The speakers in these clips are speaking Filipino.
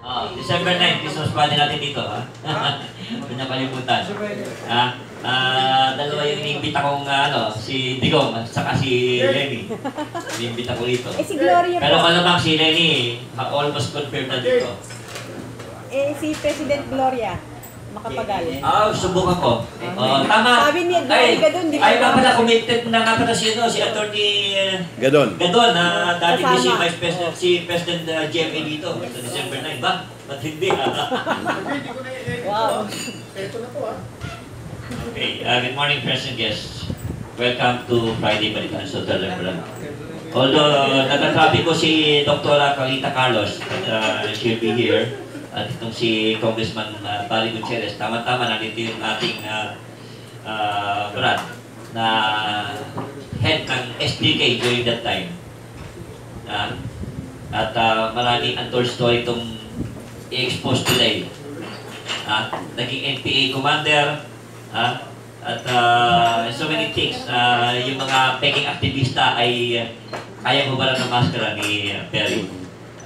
December 9, Christmas party natin dito, ha? Pinakalimutan. Dalawa yung inimbita kong, si Digong at saka si Lenny. Inimbita ko dito. Si Gloria pero po. malamang si Lenny, almost confirmed na dito. Si President Gloria, makapagal. Subukan ko. Tama. Sabi niya, Gloria Gadon, di ba? Ay, pala, committed na nga pala si Attorney Gadon. Gadon, na dati Kasama. si Vice President, si President GMA dito, sa December 9, ba? Ba't hindi, Wow. Okay, good morning, friends and guests. Welcome to Friday Balikan sa Vlog. Although, natatrabi ko si Dr. Carlita Carlos, she'll be here. At itong si Congressman Barry Gutierrez, tama-tama nandito yung ating Brad na head ng SDK during that time. At maraming untold story itong i-expose today. Naging NPA commander, at so many things. Yung mga peking aktivista ay kaya hubaran ng maskara ni Perry.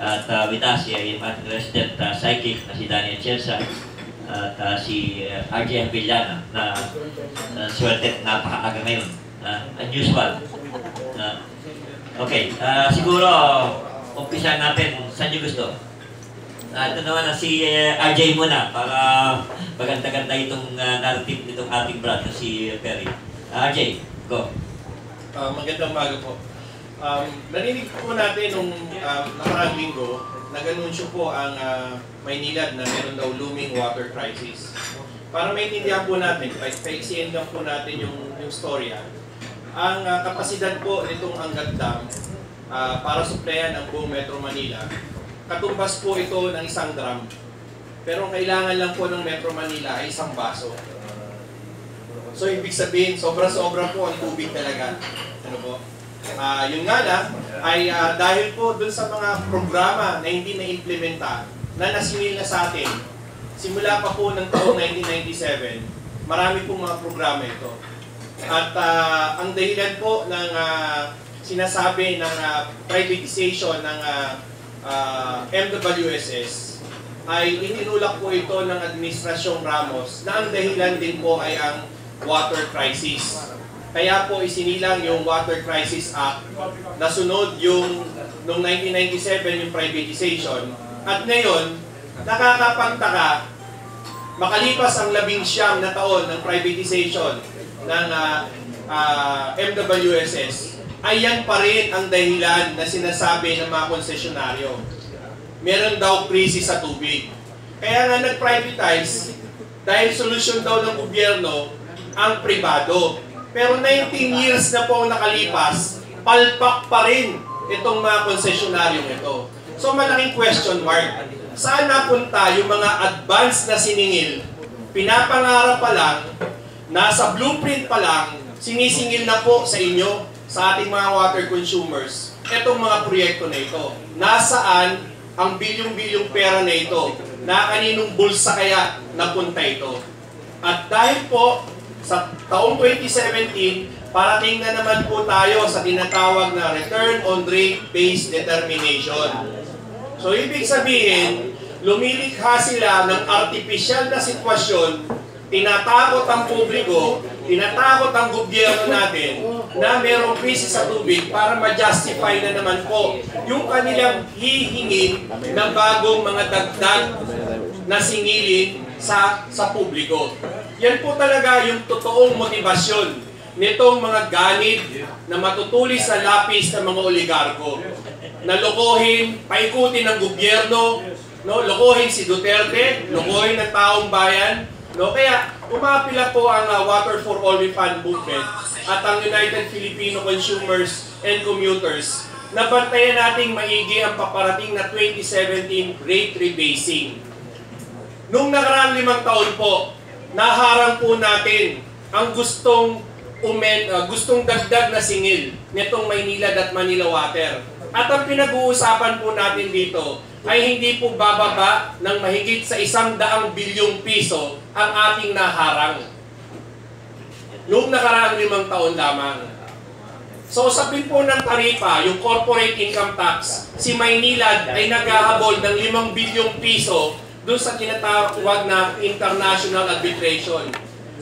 At with us, yung ating resident psychic na si Daniel Chelsa at si RJ Villana na swerte napakaaga ngayon. Unusual. Okay, siguro umpisa natin. Saan nyo gusto? Ito naman na si RJ muna para maganda-ganda itong narrative nitong ating brad na si Perry. RJ, go. Magandang umaga po. Narinig po natin nung nakaraang linggo, nag-anunsyo po ang Maynilad na meron daw looming water crisis. Para maintindihan po natin, paiksiin lang po natin yung storya. Ang kapasidad po nitong Angat Dam para supplyan ang buong Metro Manila, katumbas po ito ng 1 drum. Pero ang kailangan lang po ng Metro Manila ay 1 baso. So ibig sabihin, sobra-sobra po ang tubig talaga. Ano po? Yun nga lang, ay dahil po dun sa mga programa na hindi na-implementa, na nasingil na sa atin, simula pa po ng taong 1997, marami pong mga programa ito. At ang dahilan po ng sinasabi ng privatization ng MWSS, ay itinulak po ito ng Administrasyong Ramos na ang dahilan din po ay ang water crisis. Kaya po isinilang yung Water Crisis Act, nasunod yung noong 1997 yung privatization. At ngayon, nakakapagtaka, makalipas ang 19 na taon ng privatization ng MWSS, ay yan pa rin ang dahilan na sinasabi ng mga konsesyonaryo. Meron daw krisis sa tubig. Kaya nga nag-privatize dahil solusyon daw ng gobyerno ang pribado. Pero 19 years na po nakalipas, palpak pa rin itong mga konsesyonaryo ito. So malaking question mark. Saan napunta yung mga advanced na siningil? Pinapangarap pa lang, nasa blueprint pa lang, sinisingil na po sa inyo, sa ating mga water consumers, itong mga proyekto na ito. Nasaan ang bilyong-bilyong pera na ito? Na kaninong bulsa kaya napunta ito? At dahil po, sa taong 2017, parating na naman po tayo sa tinatawag na Return on Rate-Based Determination. So, ibig sabihin, lumilikha sila ng artificial na sitwasyon, tinatakot ang publiko, tinatakot ang gobyerno natin na mayroong krisis sa tubig para ma-justify na naman po yung kanilang hihingin na bagong mga dagdag na singilin sa publiko. Yan po talaga yung totoong motibasyon nitong mga ganid na matutulis sa lapis ng mga oligarko. Na lokohin, paikutin ng gobyerno, no? Lokohin si Duterte, lokohin ng taong bayan. No? Kaya umapila po ang Water for All Fund movement at ang United Filipino Consumers and Commuters na bantayan nating maigi ang paparating na 2017 rate rebasing. Nung nakaraang 5 taon po, naharang po natin ang gustong dagdag na singil nitong Maynilad at Manila Water. At ang pinag-uusapan po natin dito ay hindi po bababa ng mahigit sa 100 bilyong piso ang ating naharang. Noong nakaraang 5 taon lamang. So sabihin po ng taripa, yung corporate income tax, si Maynilad ay naghahabol ng 5 bilyong piso doon sa tinatawag na international arbitration.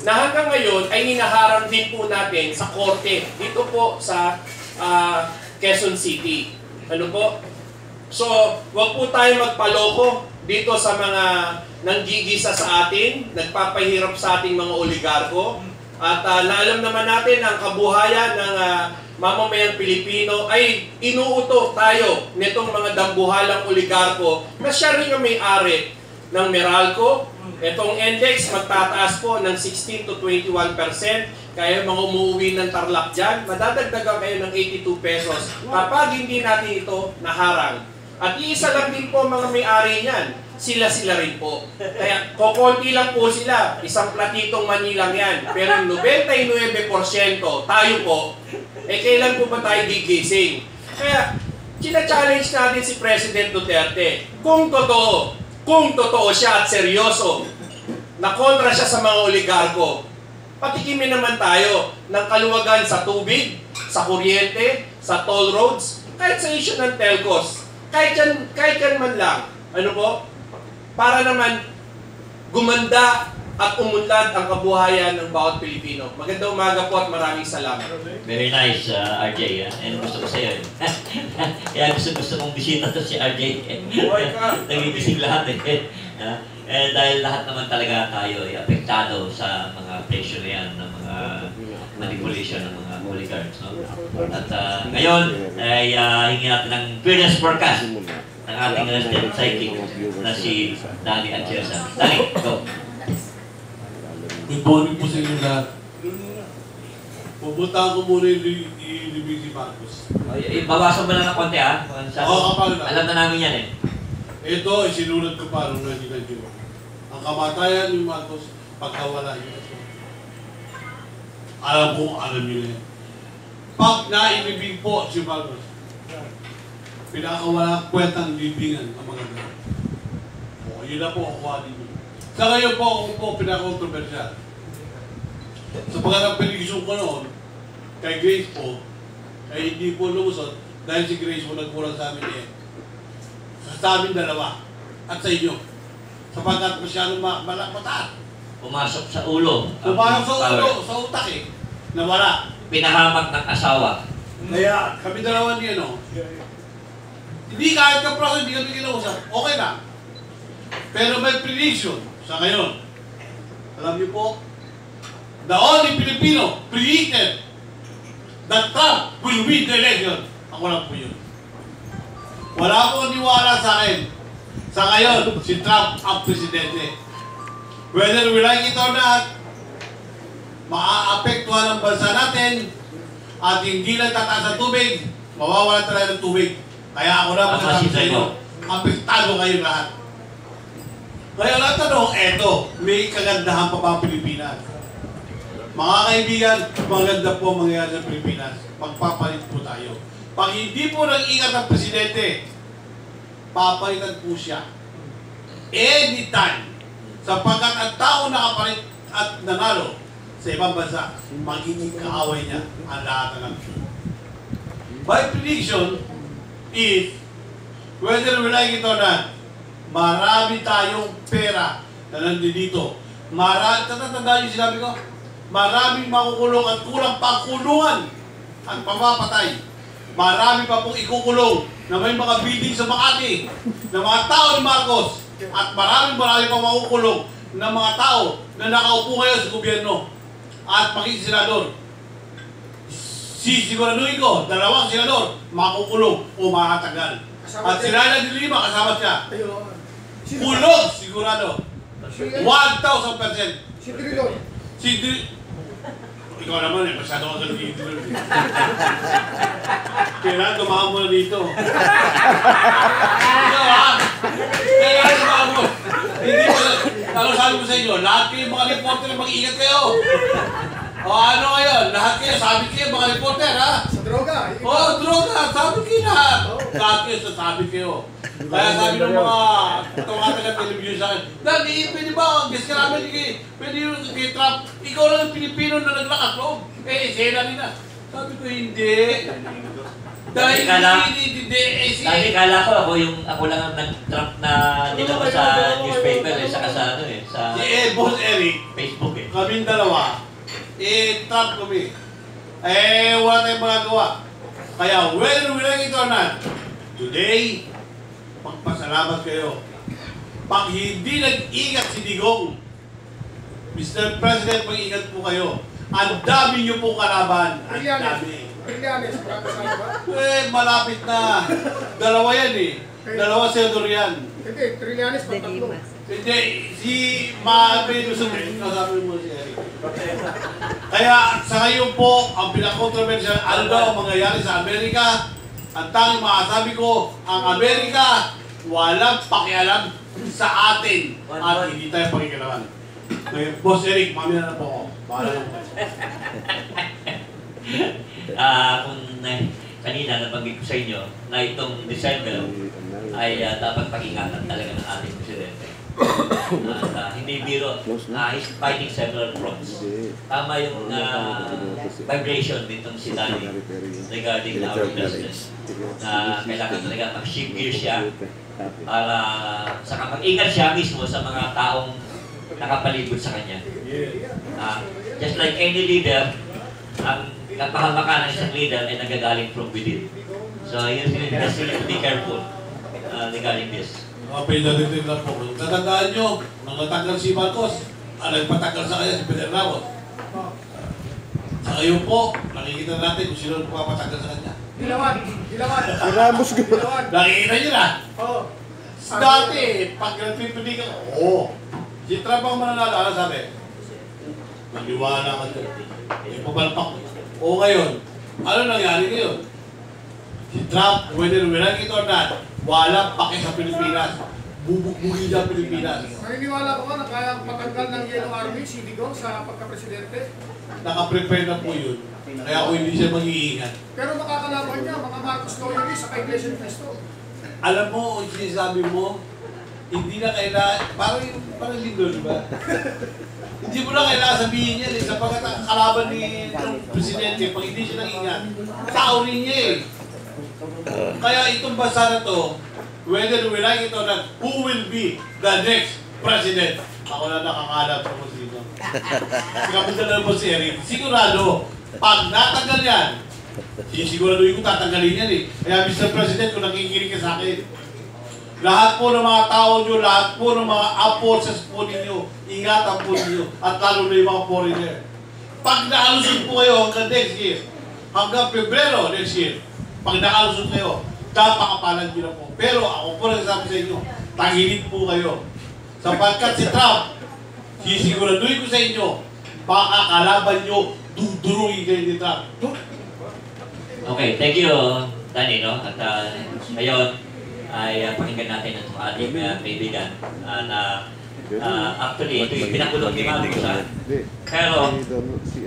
Na hanggang ngayon ay hinaharang din po natin sa korte dito po sa Quezon City. Ano po? So, wag po tayo magpaloko dito sa mga nanggigisa sa atin, nagpapahirap sa ating mga oligarko. At naalam naman natin ang kabuhayan ng mamamayang Pilipino ay inuuto tayo nitong mga dambuhalang oligarko na siya rin ang may-ari ng Meralco. Itong index magtataas po ng 16 to 21%. Kaya mga umuwi ng Tarlac dyan, madadagdagan kayo ng 82 pesos kapag hindi natin ito naharang. At iisa lang din po mga may-ari niyan. Sila rin po. Kaya kokonti lang po sila. Isang platitong Manilang yan. Pero 99% tayo po, kailan po ba tayo gigising? Kaya, challenge natin si President Duterte. Kung totoo siya at seryoso, na kontra siya sa mga oligarko, patikimin naman tayo ng kaluwagan sa tubig, sa kuryente, sa toll roads, kahit sa issue ng telcos. Kahit yan man lang. Ano po? Para naman gumanda at umunlad ang kabuhayan ng bawat Pilipino. Magandang umaga po at maraming salamat. Very nice, RJ. And gusto ko sa'yo. Kaya gusto kong bisita to si RJ. Nagigising lahat eh. Dahil lahat naman talaga tayo ay apektado sa mga presyo na yan, ng mga manipulation ng mga oligarchs. No? At ngayon, ay hingi natin ng fairness forecast ng ating resident psychic na si Danny Atienza. Danny, go. Good morning po sa inyo lahat. Pupunta ko muna yung ilibig si Marcos. Bawasan mo lang ng konti ha. kapal na. Alam na namin yan eh. Ito, isinulat ko pa nung 1991. Ang kamatayan ni Marcos, pagkawala niya. Alam niyo na yan. Pag nailibig po si Marcos, pinakawala kwentang libingan ang mga gano'n. O, yun na po ang kuha ninyo. Sa ngayon po, ako po pinaka-controversial. Sapagkat ang pelikisyon ko noon, kay Grace po, ay hindi po lumusot dahil si Grace po nagkulang sa amin eh. Sa amin dalawa at sa inyo. Sapagkat masyadong mataas. Pumasok sa ulo. Pumasok sa ulo, sa utak eh. Nawala. Pinahamak ng asawa. Kaya kami dalawa niya, no? Hindi kahit kapraso, hindi kami kinausap. Okay na. Pero may prediction sa ngayon. Alam niyo po, the only Filipino predicted that Trump will win the election. Ako lang po yun. Wala pong niwala sa akin. Sa ngayon, si Trump ang presidente. Whether we like it or not, maaapektuhan ang bansa natin at hindi lang tataas ang tubig, mawawala talaga ng tubig. Kaya ako na magsasabi sa inyo, apektado kayo lahat. Kaya lang tanong, eto, may kagandahan pa ba ang Pilipinas? Mga kaibigan, maganda po ang mangyayari sa Pilipinas. Magpapalit po tayo. Pag hindi po nag-ingat ang presidente, papalitan po siya. Anytime. Sapagkat ang tao nakapalit at nanalo sa ibang bansa, magiging kaaway niya ang lahat ng natin. My prediction is, whether we like it or not, marami tayong pera na nandito. Tatandaan yung sinabi ko? Maraming makukulong at kulang pa kulungan at pamapatay. Marami pa pong ikukulong na may mga bidding sa Makati ng mga tao ni Marcos at marami pa makukulong ng mga tao na nakaupo ngayon sa gobyerno at maging senador. Siguraduhin ko, 2 senador makukulong o makatagal. At si Laila de Lima kasama siya. Kulong sigurado. 1,000%. Si Trilon. Ikaw naman eh, masyado ka sa dito. Kailangan tumahan mo na dito. Ikaw ha? Kailangan tumahan mo. Hindi mo na. Ano sabi ko sa inyo? Lahat kayo mga reporter, mag-ingat kayo. O ano ngayon? Lahat kayo, sabi kayo mga reporter ha? Sa droga. Droga. Sabi kayo lahat. Lahat kayo, sasabi kayo. Kaya sabi ng mga taga-television sa akin, Dad, pwede ba? Guess ka namin, pwede yung kay Trump. Ikaw lang yung Pilipino na naglakas loob. Sila rin na. Sabi ko hindi. Dahil hindi, Dati kala ko ako lang ang nag-trump na nilabas sa newspaper saka sa sa Boss Eric, Facebook kaming dalawa, Trump kami. Wala tayong magagawa. Kaya, whether we like it or not, today, magpasalamat kayo. Pag hindi nag-ingat si Digong, Mr. President, mag-ingat po kayo. Ang dami niyo po kalaban. Ang dami. Trillanes, Malapit na. Dalawa yan Dalawa senador yan. Hindi, Trillanes, De patatlo. Dimas. Hindi, si Maabe Lusubin, kasabi mo si Eric. Kaya sa ngayon po, ang pinaka-controversial, ano daw ang mangyayari sa Amerika? Ang tanging masasabi ko, ang Amerika, walang pakialam sa atin at hindi tayo pakikialaman. Ngayon, Boss Eric, mamaya na po ako. Bahala na po. Kanina nabanggit ko sa inyo na itong December ay dapat pag-ingatan talaga ng ating presidente. Hindi biro, he's fighting several fronts. Tama yung vibration nitong si Danny regarding our business. Na kailangan talaga mag-shift gear siya para saka mag-ingat siya mismo sa mga taong nakapalibot sa kanya. Just like any leader, ang kapahamakan ng isang leader ay nagagaling from within. So, you just need to be careful regarding this. Mga pinagdating lang po. Tatandaan nyo, nang natanggal si Marcos, nagpatanggal sa kanya si Peter Ramos. Sa ngayon po, nakikita natin kung sino papatanggal sa kanya. Dilawan. Ramos ko. Nakikita nyo na. Oo. Dati, pag nagpipili ka, si Trump ang mananalo, ano sabi? Maniwala ka dyan. May papalpak. Ngayon, ano nangyari ngayon? Si Trump, whether we like it or not, wala pake sa Pilipinas. Bubugbugin niya Pilipinas. Naniniwala ko na kaya patanggal ng Yellow Army si Digong sa pagka-presidente. Naka-prepare na po yun. Kaya ako hindi siya mag-iingat. Pero makakalaban niya, mga Marcos loyalists sa Iglesia ni Cristo. Alam mo, ang sinasabi mo, hindi na kailangan, parang lindol, di ba? Hindi mo na kailangan sabihin yan sapagkat ang kalaban ni Presidente, pag hindi siya nag-ingat, tao rin niya Kaya itong bansa na to, whether we like it or not, who will be the next president? Ako na nakakalap ko sino. Kapag na po si Eric, sigurado, pag natanggal yan, siguraduhin ko tatanggalin yan Kaya Mr. President, kung nakikinig ka sa akin, lahat po ng mga tao nyo, lahat po ng mga forces po ninyo, ingatan po ninyo, at lalo na yung mga foreigner. Pag nakalusot po kayo hanggang next year, hanggang Pebrero next year, pag nakalusot kayo, kapakapalan nyo na po. Pero ako po nagsasabi sa inyo, tangilin po kayo. Sapagkat si Trump, sisiguraduhin ko sa inyo, baka kalaban nyo, dudurungin kayo ni Trump. Okay, thank you, Danny, no? At ngayon ay pakinggan natin ang ating kaibigan na actually ito yung pinakulong ni Marcos. Pero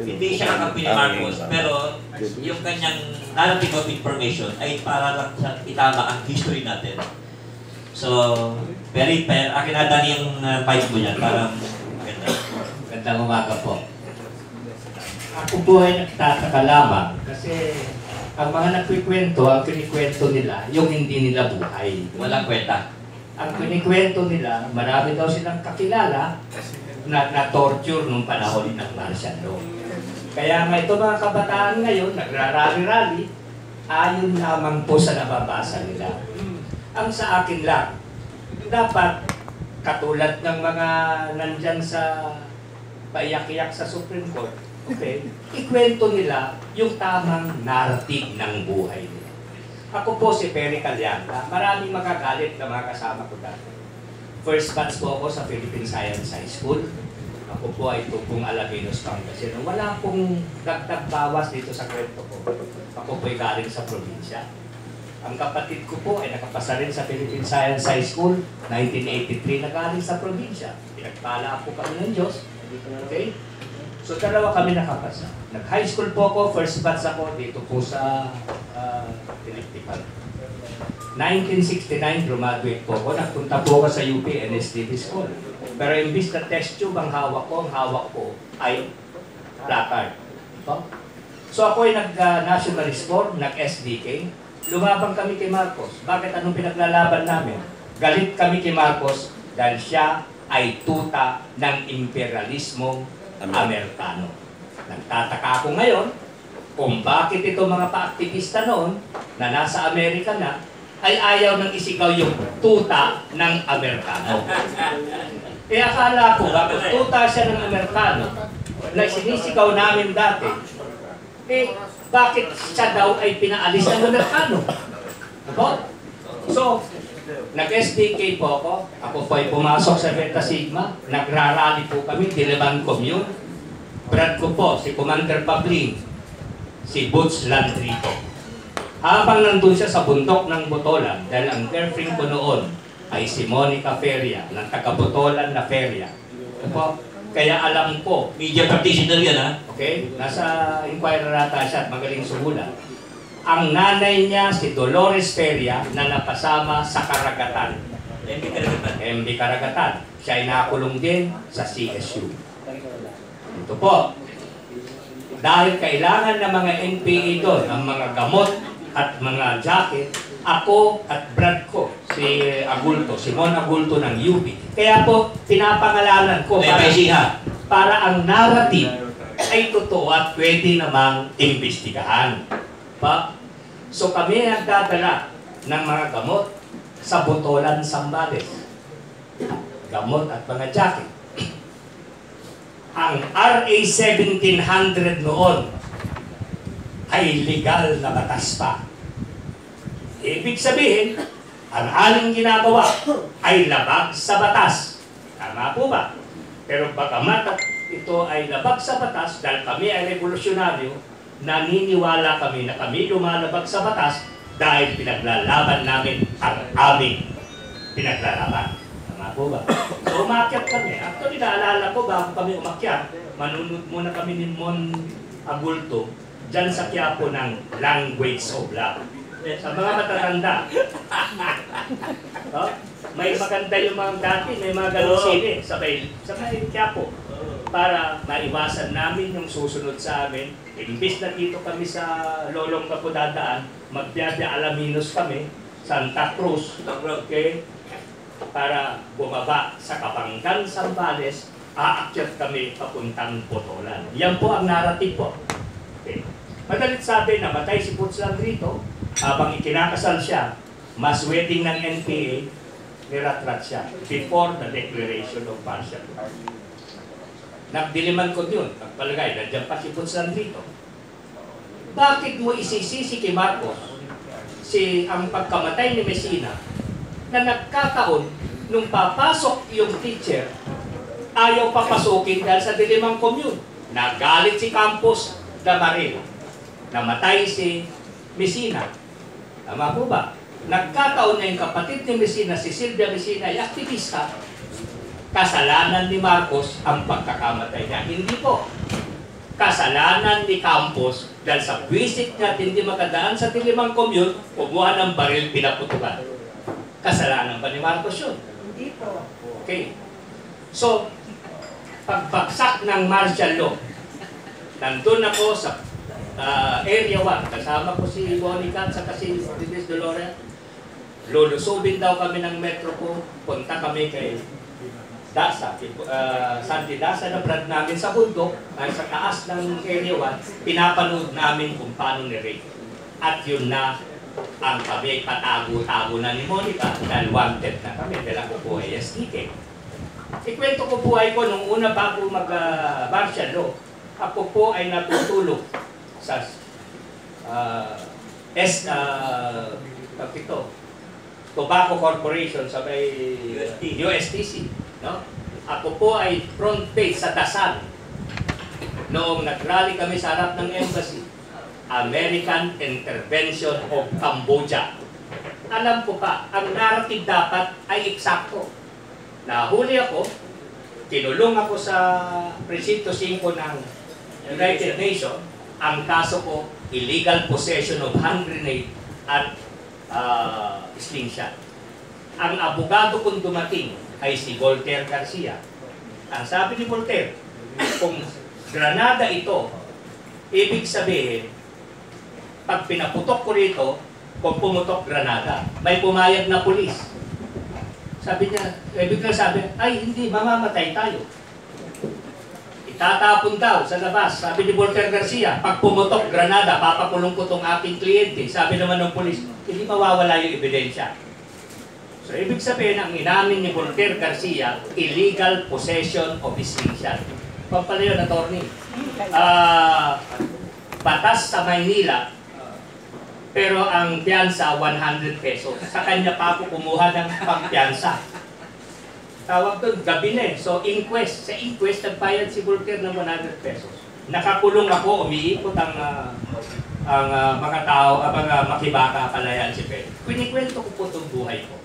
hindi siya kakampi ni Marcos, pero yung kanyang narrative of information ay para lang sa itama ang history natin. So, very fair. Akin na Danny yung pipe mo niyan, parang maganda. Magandang umaga po. Ako po ay nagtataka lamang kasi ang mga nagkikwento, ang kinikwento nila, yung hindi nila buhay. Walang kwenta. Ang kinikwento nila, marami daw silang kakilala na torture nung panahon ng martial law. Kaya nga ito mga kabataan ngayon, nagrarally-rally, ayon lamang po sa nababasa nila. Ang sa akin lang, dapat katulad ng mga nandyan sa paiyak-iyak sa Supreme Court, okay, ikwento nila yung tamang narrative ng buhay nila. Ako po si Perry Calianta, maraming magagalit na mga kasama ko dati. First batch po ako sa Philippine Science High School. Ako po ay tupong Alaminos, Pangasinan. Wala pong dagdag bawas dito sa kwento ko. Ako po ay galing sa probinsya. Ang kapatid ko po ay nakapasa rin sa Philippine Science High School, 1983 na galing sa probinsya. Pinagpala po kami ng Diyos. Okay? So dalawa kami nakapasa. Nag-high school po ako, first batch ako dito po sa Electrical. 1969, graduate po ako. Nagpunta po ako sa UP NSDP School. Pero imbis na test tube ang hawak ko ay placard. Ito. So ako ay nag-nationalist form, nag-SDK. Lumabang kami kay Marcos. Bakit? Anong pinaglalaban namin? Galit kami kay Marcos dahil siya ay tuta ng imperialismong Amerikano. Nagtataka ako ngayon kung bakit ito mga pa-aktivista noon na nasa Amerika na ay ayaw nang isigaw yung tuta ng Amerikano. Kaya akala ko, bakit tuta siya ng Amerikano na sinisigaw namin dati, bakit siya daw ay pinaalis ng Amerikano? Diba? So, nag-SDK po ako. Ako po ay pumasok sa Beta Sigma. Nagrarally po kami, Diliman Commune. Brad ko po, si Commander Pabling, si Butch Landrito. Habang nandun siya sa bundok ng Botolan, dahil ang girlfriend ko noon ay si Monica Feria, ng taga-Botolan na Feria. Diba? Kaya alam ko, Media practitioner yan, ha? okay? Nasa Inquirer ata siya at magaling sumulat. Ang nanay niya, si Dolores Feria, na napasama sa Karagatan. MB Karagatan. MB Karagatan. Siya ay nakulong din sa CSU. Ito po. Dahil kailangan ng mga NPA doon, ang mga gamot at mga jacket, ako at Brad ko, si Agulto, Simon Agulto ng UP. Kaya po, pinapangalanan ko para ang narrative ay totoo at pwede namang imbestigahan. So kami nagdadala ng mga gamot sa Botolan, Zambales. Gamot at mga jacket. Ang RA 1700 noon ay legal na batas pa. Ibig sabihin, ang aling ginagawa ay labag sa batas. Tama po ba? Pero bagamat ito ay labag sa batas dahil kami ay revolusyonaryo, naniniwala kami na kami lumalabag sa batas dahil pinaglalaban namin ang aming pinaglalaban. Tama po ba? So umakyat kami. Actually, naalala ko bago kami umakyat, manunod muna kami ni Mon Agulto dyan sa Quiapo ng Language of Love. Sa mga matatanda. May maganda yung mga dati, may mga ganong sili sa may Quiapo. Para maiwasan namin yung susunod sa amin. Imbis na dito kami sa Lolong Kapudadaan, magbiyahe Alaminos kami, Santa Cruz, okay? Para bumaba sa Kapanggan, Zambales, aakyat kami papuntang Botolan. Yan po ang narrative po. Okay. Madalit sabi na matay si Butch Landrito, habang ikinakasal siya, mass wedding ng NPA, niratrat siya before the declaration of partial. Nagdiliman ko yun, pagpalagay, nandiyan pa si Butch Landrito. Bakit mo isisisi kay Marcos ang pagkamatay ni Messina na nagkataon nung papasok yung teacher, ayaw papasukin dahil sa Diliman Commune. Nagalit si Campos Damaril. Namatay si Messina. Tama po ba? Nagkataon na yung kapatid ni Messina, si Silvia Messina, ay aktivista. Kasalanan ni Marcos ang pagkakamatay niya. Hindi po. Kasalanan ni Campos dahil sa visit niya at hindi makadaan sa Diliman Commune, kumuha ng baril, pinaputukan. Kasalanan ba ni Marcos yun? Hindi po. Okay. So, pagbagsak ng martial law, nandun ako sa Area 1, kasama ko si Monica at saka si Dennis Dolores. Lulusubin daw kami ng metro ko, punta kami kay Dasa, Santi Dasa na brad namin sa bundok, sa taas ng Area 1, pinapanood namin kung paano ni-rape. At yun na ang kami patago-tago na ni Monica dahil wanted na kami dahil ako po ay SDK. Ikwento ko buhay ko nung una bago mag-martial law. Ako po ay natutulog sa Tobacco Corporation sa may USTC. No? Ako po ay front page sa Dasal. Noong nag-rally kami sa harap ng embassy, American Intervention of Cambodia. Alam ko pa, ang narrative dapat ay eksakto. Nahuli ako, kinulong ako sa Presinto 5 ng United Nations. Ang kaso ko, illegal possession of hand grenade at slingshot. Ang abogado kong dumating ay si Voltaire Garcia. Ang sabi ni Voltaire, kung granada ito Ibig sabihin, pag pinaputok ko rito, kung pumutok granada, may pumayag na pulis. Sabi niya, biglang sabi, ay hindi, mamamatay tayo. Itatapon daw sa labas. Sabi ni Volker Garcia, pag pumutok granada, papakulong ko tong aking kliyente. Sabi naman ng pulis, hindi mawawala yung ebidensya. So, ibig sabihin, ang inamin ni Volker Garcia, illegal possession of essential. Pampala yun, attorney. Batas sa Maynila, pero ang piyansa 100 pesos. Sa kanya pa ako kumuha ng pangpiyansa. Tawag doon, gabine. So, inquest. Sa inquest, nagbayad si Volker ng 100 pesos. Nakakulong ako, umiikot ang mga tao, mga makibaka, palayan si Pedro. Kwento ko po itong buhay ko.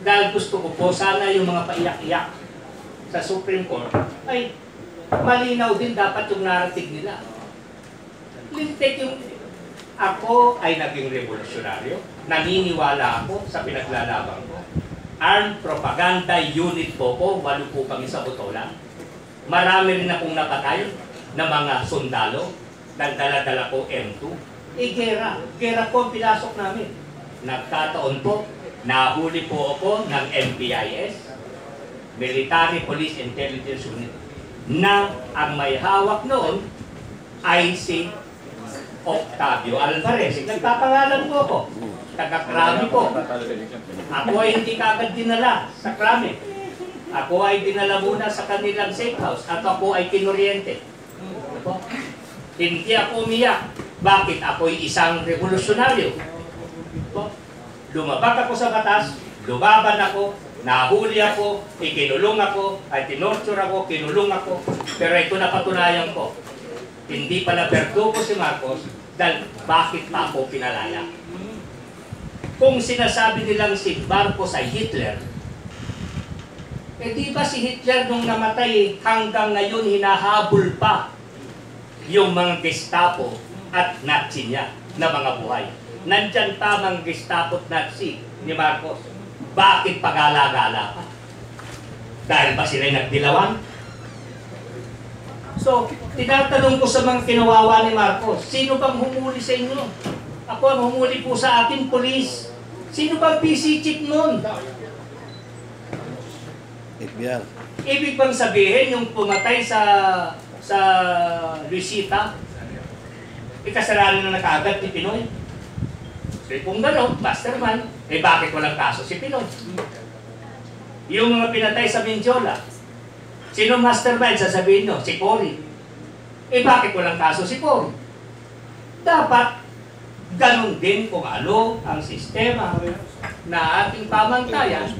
Dahil gusto ko po, sana yung mga paiyak-iyak sa Supreme Court, ay malinaw din dapat yung narating nila. Lintik yung ako ay naging revolusyonaryo, naniniwala ako sa pinaglalaban ko. Armed Propaganda Unit po ko, 8 po kami sa Botolan. Marami rin akong napatay na mga sundalo, nagdala-dala ko M2. Gera po ang pinasok namin. Nagkataon po, nahuli po ako ng MPIS, Military Police Intelligence Unit, na ang may hawak noon ay si Octavio Alvarez. Nagpapangalan po ako. Taga-Krami po. Ako ay hindi kagad dinala sa Krami. Ako ay dinala muna sa kanilang safe house at ako ay kinuryente. Hindi ako umiyak. Bakit? Ako ay isang revolusyonaryo. Lumabag ako sa batas, lumaban ako, nahuli ako, ikinulong ako, ay tinorture ako, kinulong ako. Pero ito napatunayan ko. Hindi pala berdugo si Marcos dahil bakit pa ako pinalaya. Kung sinasabi nilang si Marcos ay Hitler, di ba si Hitler nung namatay hanggang ngayon hinahabol pa yung mga Gestapo at Nazi niya na mga buhay. Nandyan pa mga Gestapo at Nazi ni Marcos. Bakit pagala-gala pa? Dahil ba sila'y nagdilawan? So, tinatanong ko sa mga kinawawa ni Marcos, sino bang humuli sa inyo? Ako ang humuli po sa akin, police. Sino bang PC chief nun? FBI. Ibig bang sabihin, yung pumatay sa Luisita, ikasalanan na nakagad ni Pinoy? So, kung gano'n, mastermind, bakit walang kaso si Pinoy? Yung mga pinatay sa Mindiola, sino mastermind? Sasabihin nyo, si Cory. Bakit walang kaso si Cory? Dapat, ganun din kung ano ang sistema na ating pamantayan,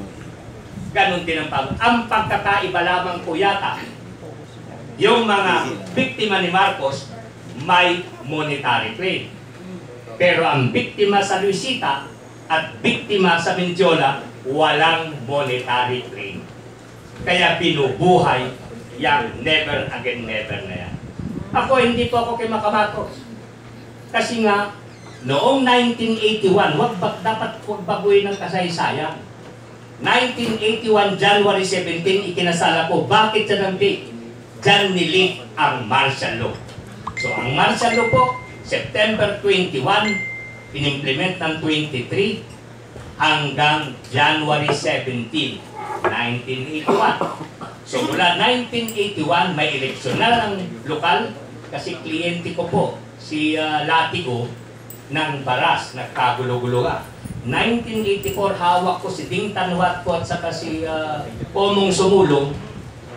ganun din ang pamantayan. Ang pagkakaiba lamang po yata, yung mga biktima ni Marcos may monetary claim. Pero ang biktima sa Luisita at biktima sa Mindiola, walang monetary claim. Kaya binubuhay yung never again never na yan. Ako, hindi po ako kay Makamatos. Kasi nga, noong 1981, dapat baguhin ng kasaysayan. 1981, January 17, ikinasala ko. Bakit siya ng date? Diyan nilink ang martial law. So, ang martial law po, September 21, in-implement ng 23, hanggang January 17, 1981. So mula 1981, may eleksyon na ng lokal kasi kliyente ko po, si Latigo ng Baras, nagkagulo-gulo ka. 1984, hawak ko si Ding Tanhuat ko at saka si Pomong Sumulong,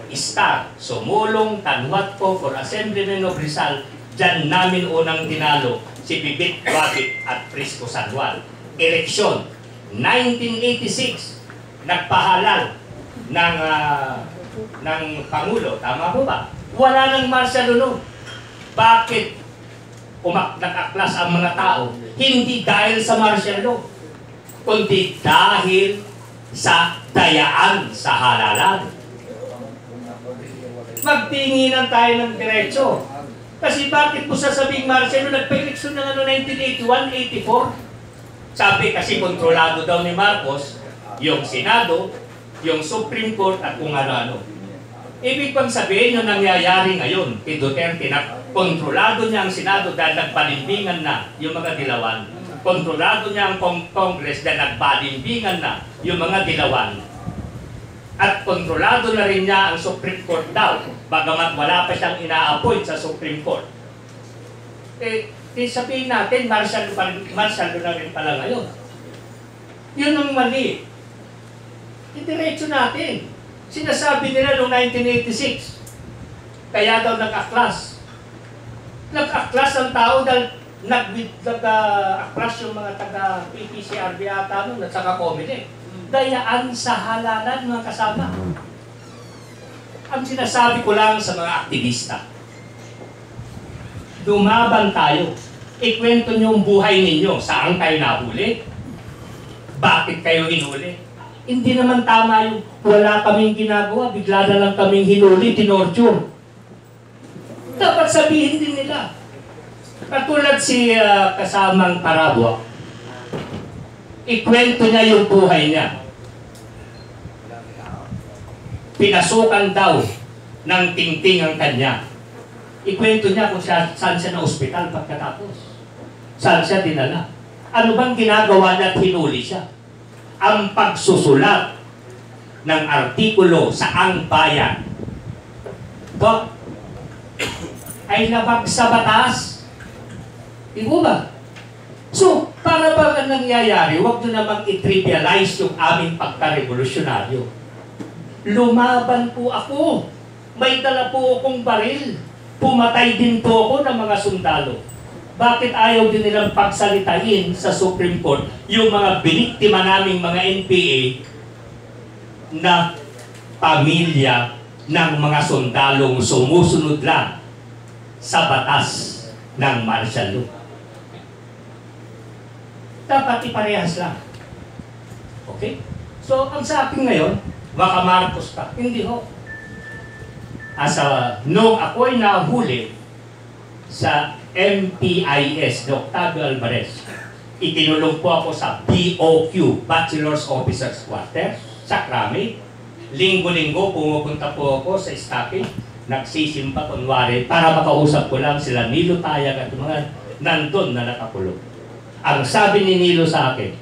Star, Sumulong, Tanhuat ko for Assemblyman of Rizal. Diyan namin unang dinalo si Bibit Rabbit at Prisco San Juan. Eleksyon 1986, nagpahalal ng Pangulo. Tama po ba? Wala nang martial law. Bakit nag-aklas ang mga tao? Hindi dahil sa martial law, kundi dahil sa dayaan sa halalan. Magtinginan tayo ng diretso. Kasi bakit po sasabing martial law? Nagpa-eleksyon ng 1981, 84. Sabi kasi kontrolado daw ni Marcos yung Senado, yung Supreme Court at kung ano-ano. Ibig bang sabihin yung nangyayari ngayon kay Duterte na Kontrolado niya ang Senado dahil nagbalimbingan na yung mga dilawan. Kontrolado niya ang Congress dahil nagbalimbingan na yung mga dilawan. At kontrolado na rin niya ang Supreme Court daw, bagamat wala pa siyang ina-appoint sa Supreme Court. Sabihin natin, martial na rin pala ngayon. Yun ang mali. Diretso natin. Sinasabi nila noong 1986, kaya daw nag-aklas. Nag-aklas ang tao dahil nag-aklas yung mga taga-PPCRB ata noon at saka Comelec. Dayaan sa halalan mga kasama. Ang sinasabi ko lang sa mga aktivista, lumaban tayo. Ikwento niyo ang buhay ninyo. Saan kayo nahuli? Bakit kayo hinuli? Hindi naman tama yung wala kaming ginagawa, bigla na lang kaming hinuli, tinorture. Dapat sabihin din nila. Katulad si kasamang Parabua, ikwento niya yung buhay niya. Pinasukan daw ng tingting ang kanya. Ikwento niya kung saan siya na ospital pagkatapos. Saan siya dinala. Ano bang ginagawa niya at hinuli siya? Ang pagsusulat ng artikulo sa Ang Bayan. Ito ay labag sa batas. Di ba? So, para bang ang nangyayari, huwag nyo namang i-trivialize yung aming pagka-revolusyonaryo. Lumaban po ako. May dala po akong baril. Pumatay din po ako ng mga sundalo. Bakit ayaw din nilang pagsalitain sa Supreme Court yung mga biniktima naming mga NPA na pamilya ng mga sundalong sumusunod lang sa batas ng martial law? Dapat iparehas lang. Okay? So, ang sa akin ngayon, baka Marcos ka. Hindi ho. Nung ako'y nahuli sa MPIS, Octavio Alvarez, itinulong po ako sa BOQ, Bachelor's Officers Quarters, sa Krami. Linggo-linggo, pumupunta po ako sa staffing, nagsisimpa kunwari, para makausap ko lang sila Nilo Tayag at mga nandun na nakakulong. Ang sabi ni Nilo sa akin,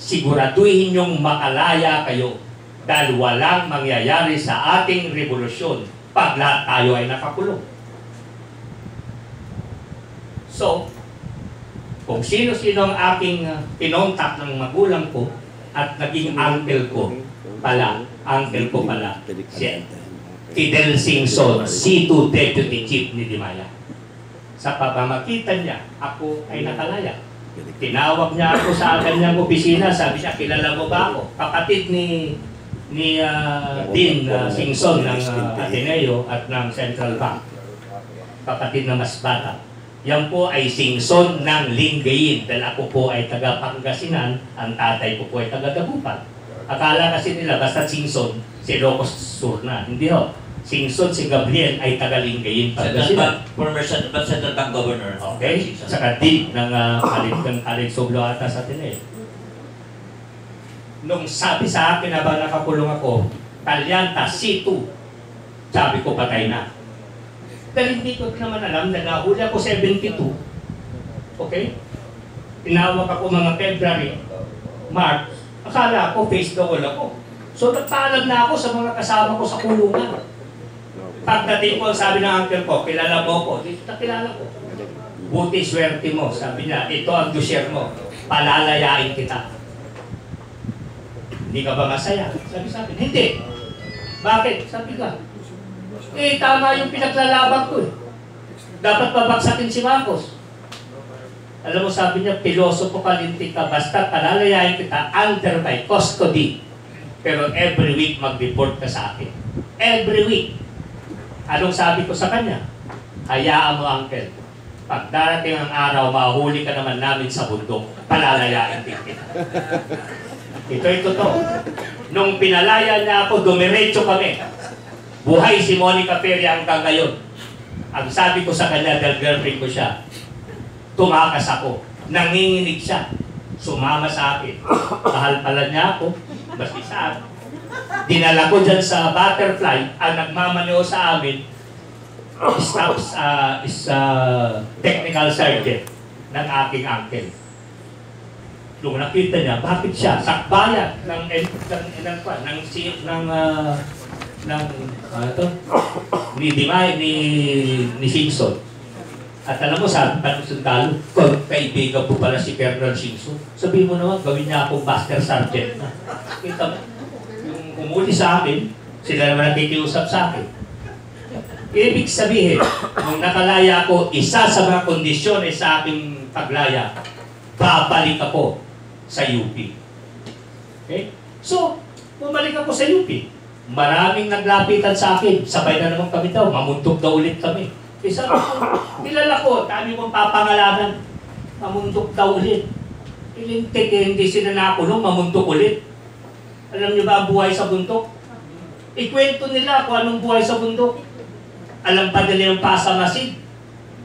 siguraduhin niyong makalaya kayo dahil walang mangyayari sa ating revolusyon pag lahat tayo ay nakakulong. So, kung sino-sino ang aking pinontak ng magulang ko at naging uncle ko pala, si Fidel Singson, C2 Deputy Chief ni Dimaya. Sa pamamagitan niya, ako ay nakalaya. Tinawag niya ako sa kanyang opisina, sabi niya, kilala mo ba ako? Kapatid ni Dean Singson ng Ateneo at ng Central Bank. Kapatid na mas bata. Yan po ay Singson ng Lingayen dahil ako po ay taga Pangasinan, ang tatay ko po ay taga Dagupan. Akala kasi nila basta Singson, si Ilocos Sur na. Hindi ho. Singson, si Gabriel ay taga Lingayen, Pangasinan. Former Central Bank Governor. Okay? Saka Dean ng College Soblo ata sa Ateneo. Nung sabi sa akin habang nakakulong ako, Talyanta, C2, sabi ko patay na. Dahil hindi ko naman alam na nahuli ako 72. Okay? Tinawag ako mga February, March. Akala ko face the wall ako. So nagpaalam na ako sa mga kasama ko sa kulungan. Pagdating ko, sabi ng uncle ko, kilala mo ko. Dito na kilala ko. Buti swerte mo. Sabi niya, ito ang dosyer mo. Palalayain kita. Hindi ka ba masaya? Sabi, hindi. Bakit? Sabi ka. Tama yung pinaglalaban ko eh. Dapat babagsakin si Marcos. Alam mo, sabi niya, pilosopo kalinti ka, basta palalayain kita under my custody. Pero every week mag-report ka sa akin. Every week. Anong sabi ko sa kanya? Hayaan mo, uncle. Pag darating ang araw, mahuli ka naman namin sa bundok, palalayain din kita. Ito'y totoo. Nung pinalaya niya ako, dumiretso kami. Buhay si Monica Perry hanggang ngayon. Ang sabi ko sa kanya, dahil girlfriend ko siya, tumakas ako. Nanginginig siya. Sumama sa akin. Mahal pala niya ako. Basta saan. Dinala ko dyan sa Butterfly, ang nagmamaneo sa amin, technical sergeant ng aking uncle. Nung nakita niya, bakit siya sakbayan ni Simpson. At alam mo, sabi pa ng sundalo, kaibigan po pala si Colonel Simpson. Sabihin mo naman, gawin niya akong master sergeant na. Kita mo, yung umuli sa akin, sila naman nakikiusap sa akin. Ibig sabihin, nung nakalaya ako, isa sa mga kondisyones sa aking paglaya, babalik ako sa UP. Okay? So, bumalik ako sa UP. Maraming naglapitan sa akin. Sabay na naman kami daw. Mamuntok daw ulit kami. Isa ko, kilala ko, dami mong papangalanan. Mamuntok daw ulit. Ilintik, hindi sila nakulong, mamuntok ulit. Alam niyo ba ang buhay sa bundok? Ikwento nila kung anong buhay sa bundok. Alam pa nila yung pasamasid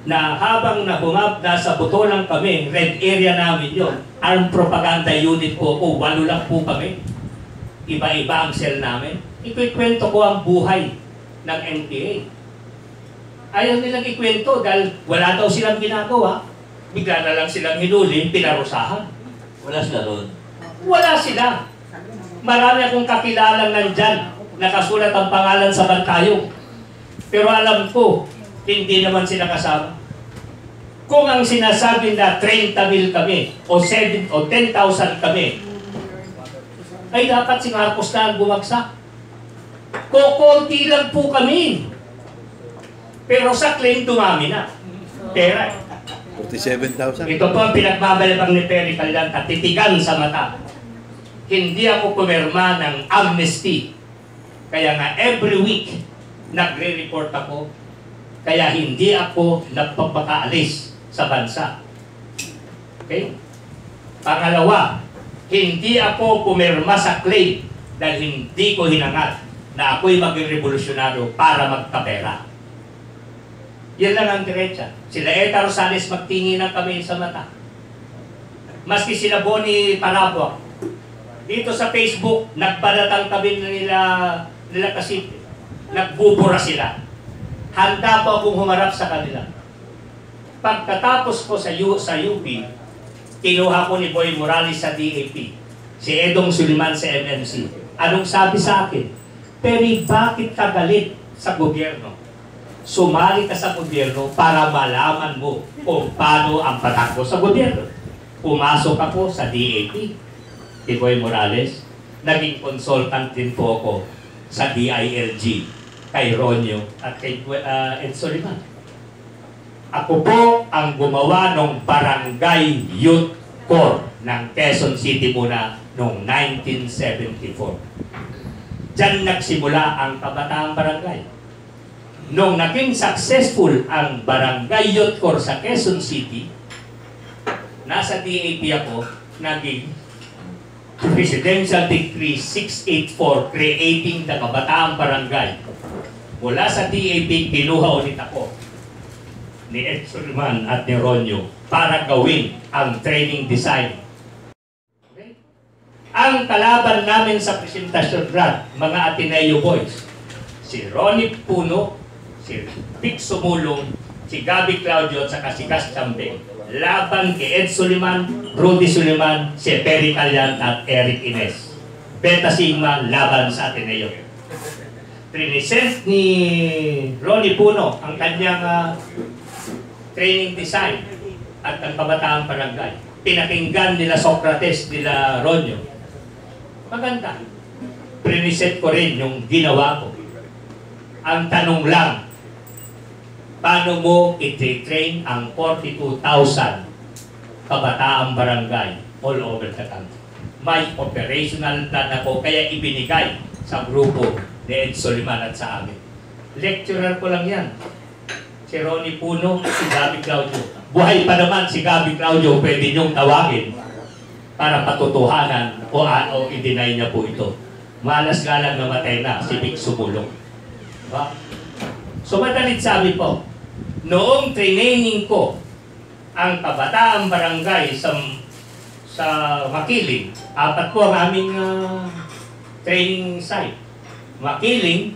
na habang nasa Botolang kami, red area namin yun, armed propaganda unit po ako, 8 lang po kami. Iba-iba ang cell namin. Ikwento ko ang buhay ng NPA. Ayaw nilang ikwento dahil wala daw silang ginagawa. Bigla na lang silang hinuli, pinarusahan. Wala sila doon. Wala sila. Marami akong kakilalang nandyan. Nakasulat ang pangalan sa bantayong. Pero alam ko, hindi naman sila kasama. Kung ang sinasabi na 30,000 kami o 10,000 kami, ay dapat si Marcos na ang bumagsak. Kukunti lang po kami. Pero sa claim, dumami na. Pera. 47,000. Ito po ang pinagbabalabang ni Perry Callan at titigan sa mata. Hindi ako pumirma ng amnesty. Kaya nga every week, nagre-report ako. Kaya hindi ako nagpapakaalis sa bansa. Okay? Pangalawa, hindi ako pumirma sa claim dahil hindi ko hinangat na ako'y maging revolusyonaryo para magkapera. Yan lang ang diretsa. Sila Eta Rosales magtingin ng kami sa mata. Maski sila Bonnie Parabua. Dito sa Facebook, nagpadatang kami nila kasi nagbubura sila. Handa po akong humarap sa kanila. Pagkatapos ko sa UP, kinuha ko ni Boy Morales sa DAP. Si Edong Suliman sa MMC. Anong sabi sa akin? Pero bakit ka galit sa gobyerno? Sumali ka sa gobyerno para malaman mo kung paano ang patakbo sa gobyerno. Pumasok ako sa DAP, kay Boy Morales. Naging consultant din po ako sa DILG, kay Ronyo at kay Ed Soliman. Ako po ang gumawa ng Barangay Youth Corps ng Quezon City muna noong 1974. Diyan nagsimula ang Kabataang Barangay. Nung naging successful ang Barangay Youth Corps sa Quezon City, nasa DAP ako, naging Presidential Decree 684 creating the Kabataang Barangay. Mula sa DAP, kinuha ulit ako ni Ed Suliman at ni Ronyo para gawin ang training design. Okay? Ang kalaban namin sa presentasyon grant, mga Ateneo boys, si Ronnie Puno, si Vic Sumulong, si Gabby Claudio at saka si Cas Chambeng. Laban kay Ed Suliman, Rudy Suliman, si Perry Callan at Eric Ines. Beta Sigma laban sa Ateneo. Prinisent ni Ronnie Puno ang kanyang training design at ang Kabataang Barangay. Pinakinggan nila Socrates, nila Ronyo. Maganda. Prinisent ko rin yung ginawa ko. Ang tanong lang, paano mo i-train ang 42,000 Kabataang Barangay all over the country? May operational plan ako, kaya ibinigay sa grupo ni Ed Soliman at sa amin. Lecturer ko lang yan. Si Ronnie Puno, si Gabby Claudio. Buhay pa naman si Gabby Claudio, pwede niyong tawagin para patutuhanan o i-deny niya po ito. Malas nga lang namatay na si Vic Sumulong. Diba? So madalit sabi po, noong training ko ang Kabataang Barangay sa Makiling, 4 po ang aming training site. Makiling,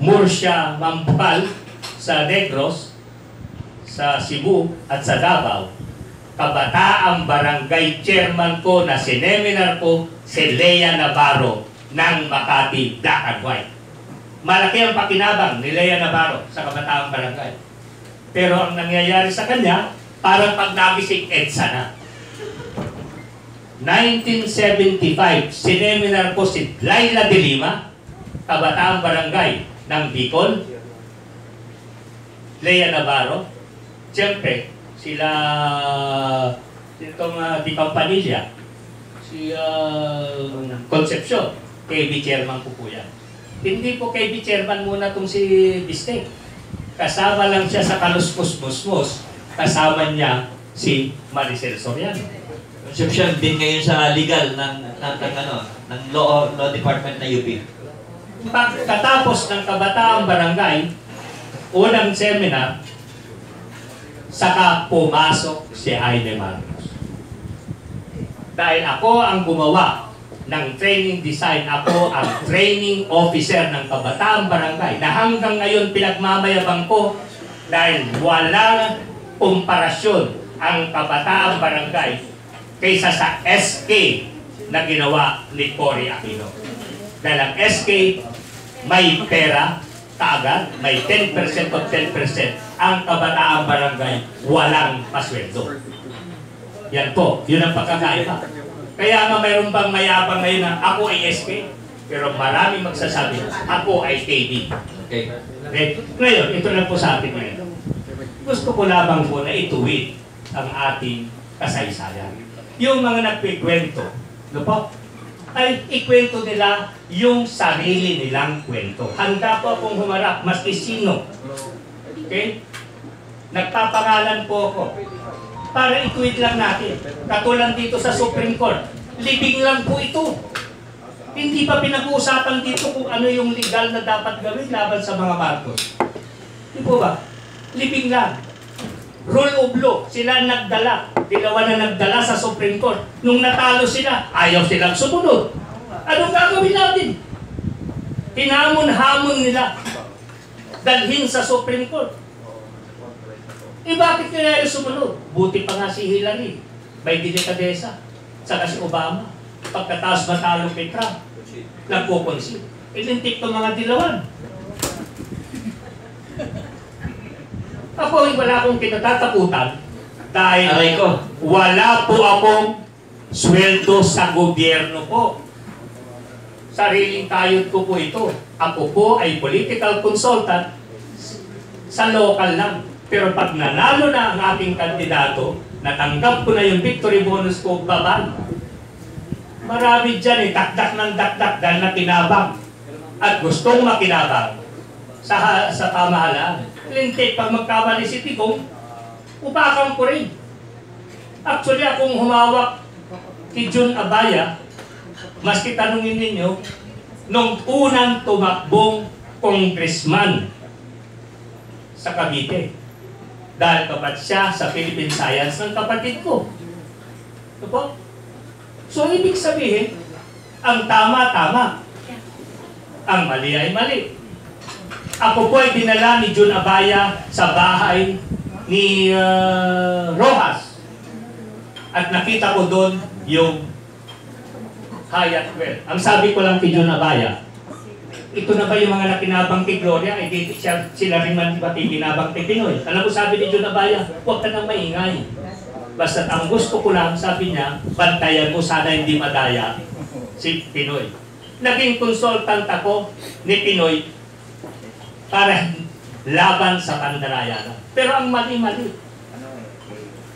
Murcia, Mampal, sa Negros, sa Cebu at sa Davao, kabataang barangay chairman ko na sineminar ko si Lea Navarro ng Makati Black and White. Malaki ang pakinabang ni Lea Navarro sa kabataang barangay. Pero ang nangyayari sa kanya, parang pag nagising EDSA na. 1975, sineminar ko si Laila de Lima, kabataang barangay ng Bicol. Lea Navarro, siyempre, sila itong Di Campanilla, si Concepcion, KB chairman ko po yan. Hindi po KB chairman muna itong si Bistec. Kasama lang siya sa kaluskos-musmos. Kasama niya si Maricel Soriano. Concepcion din ngayon sa legal ng law department na UP. Pagkatapos ng kabataang barangay, unang seminar, saka pumasok si Jaime Marcos. Dahil ako ang gumawa ng training design, ako ang training officer ng kabataang barangay na hanggang ngayon pinagmamayabang ko dahil walang komparasyon ang kabataang barangay kaysa sa SK na ginawa ni Cory Aquino. Dahil ang SK may pera kaagad, may 10% of 10%. Ang kabataang barangay, walang pasweldo. Yan po, yun ang pagkakaiba. Kaya nga mayroon bang mayabang ngayon na ako ay SK, pero maraming magsasabi, ako ay KB. Okay. Okay? Ngayon, ito lang po sa atin ngayon. Gusto ko lamang po na ituwid ang ating kasaysayan. Yung mga nagpikwento, no po? Ay ikwento nila yung sarili nilang kwento. Handa po akong humarap, maski sino. Okay? Nagpapangalan po ako para ituwid lang natin. Katulad dito sa Supreme Court, libing lang po ito. Hindi pa pinag-uusapan dito kung ano yung legal na dapat gawin laban sa mga Marcos. Di po ba? Libing lang. Rule of law, sila ang nagdala. Dalawa na nagdala sa Supreme Court. Nung natalo sila, ayaw silang sumunod. Anong gagawin natin? Hinamon-hamon nila. Dalhin sa Supreme Court. Bakit kaya sumunod? Buti pa nga si Hillary. May delikadesa. Saka si Obama. Pagkataas matalo kay Trump. Nagpupunsin. Ilintik ng mga dilawan. Ako wala akong kinatatakutan dahil wala po akong sweldo sa gobyerno po. Sariling kayod ko po ito. Ako po ay political consultant sa local lang. Pero pag nanalo na ang aking kandidato, natanggap ko na yung victory bonus ko, baban. Marami dyan dakdak ng dakdak dahil nakinabang. At gustong makinabang sa pamahalaan. Lintik, pag magkamali si Tigong, upakan ko rin. Actually, akong humawak kay Jun Abaya, maski tanungin ninyo, nung unang tumakbong congressman sa Cavite. Dahil kapat siya sa Philippine Science ng kapatid ko. Ito po? So, ibig sabihin, ang tama-tama, ang mali ay mali. Ako po ay dinala ni Jun Abaya sa bahay ni Rojas. At nakita ko doon yung Hyatt Well. Ang sabi ko lang kay Jun Abaya, ito na ba yung mga nakinabang kay Gloria? Eh, sila rin man ba kinabang kay Pinoy? Alam mo, sabi ni Jun Abaya, huwag ka nang maingay. Basta ang gusto ko lang, sabi niya, bantayan mo, sana hindi madaya si Pinoy. Naging consultant ako ni Pinoy para laban sa Pandarayanan. Pero ang mali-mali.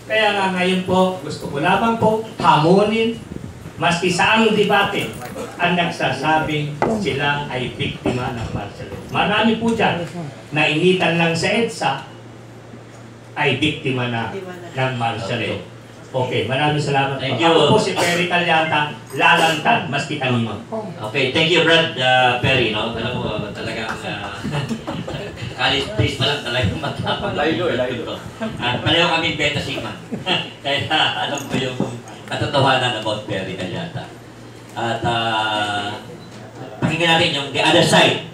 Kaya nga ngayon po, gusto ko lamang po hamunin, maski saang debate, ang nagsasabing sila ay biktima ng martial law. Marami po dyan na initan lang sa EDSA ay biktima na ng martial law. Okay, maraming salamat. Thank you. Ako po si Perry Calyanta, lalantad, maski kanino. Okay, thank you Brad Perry, no? Alam mo, talagang college days pa lang talagang matapang. Layo. At pareho kami Beta Sigma. Kaya alam ko yung katotohanan about Perry Calyanta. At pakinggan natin yung the other side,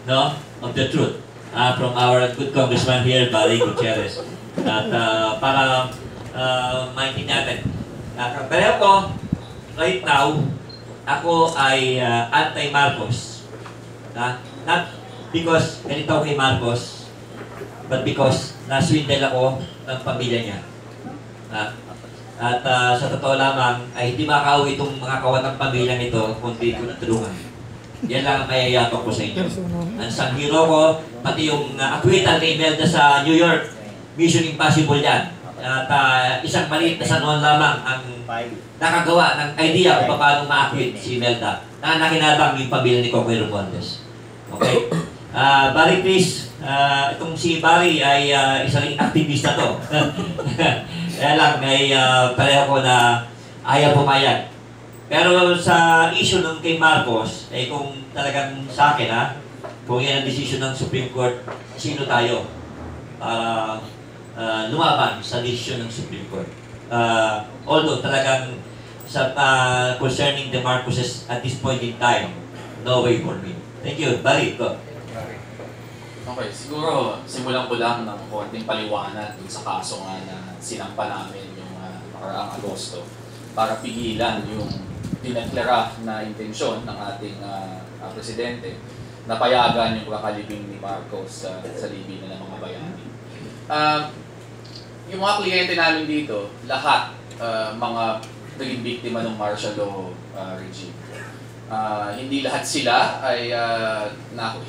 no, of the truth. from our good congressman here, Barry Gutierrez. At para maintindihan natin. Pero ko, right now, ako ay anti-Marcos. Not because ganito ako kay Marcos, but because naswindel ako ng pamilya niya. At sa totoo lamang, ay hindi makauwi itong mga kawatang pamilya nito kung di ko natulungan. Yan lang ang mayayapag ko sa inyo. Ang isang hero ko, pati yung acquittal kay Imelda sa New York, Mission Impossible yan. At isang maliit na sanuan lamang ang nakagawa ng idea kung paano ma-acquit si Imelda na nakinabang yung pamilya ni Cocoy Romualdez. Okay? Barry, please. Itong si Barry ay isa ring aktivista to. Kaya lang, may pareho ko na ayaw pumayag. Pero sa issue ng kay Marcos, eh kung talagang sa akin kung yan ang decision ng Supreme Court, sino tayo para lumaban sa decision ng Supreme Court? Although talagang sa concerning the Marcoses at this point in time, no way for me. Thank you. Barry, go. Okay, siguro simulan ko lang ng konting paliwanag dun sa kaso nga na sinampa namin yung nakaraang Agosto para pigilan yung dineklara na intensyon ng ating presidente na payagan yung kakalibing ni Marcos sa libing ng mga bayani. Yung mga kliyente namin dito, lahat mga naging biktima ng martial law regime. Hindi lahat sila ay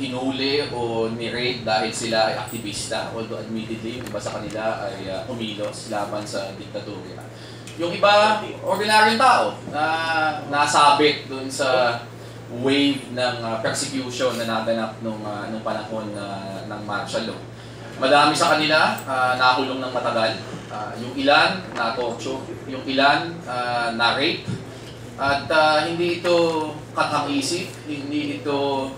hinuli o ni-raid dahil sila ay aktivista. Although admittedly, yung iba sa kanila ay umilos laban sa diktatorya. Yung iba, ordinaryong tao na nasabit dun sa wave ng persecution na naganap nung panahon ng martial law. Madami sa kanila nakulong ng matagal. Yung ilan na-torture, yung ilan na-rape. At hindi ito katang-isip, hindi ito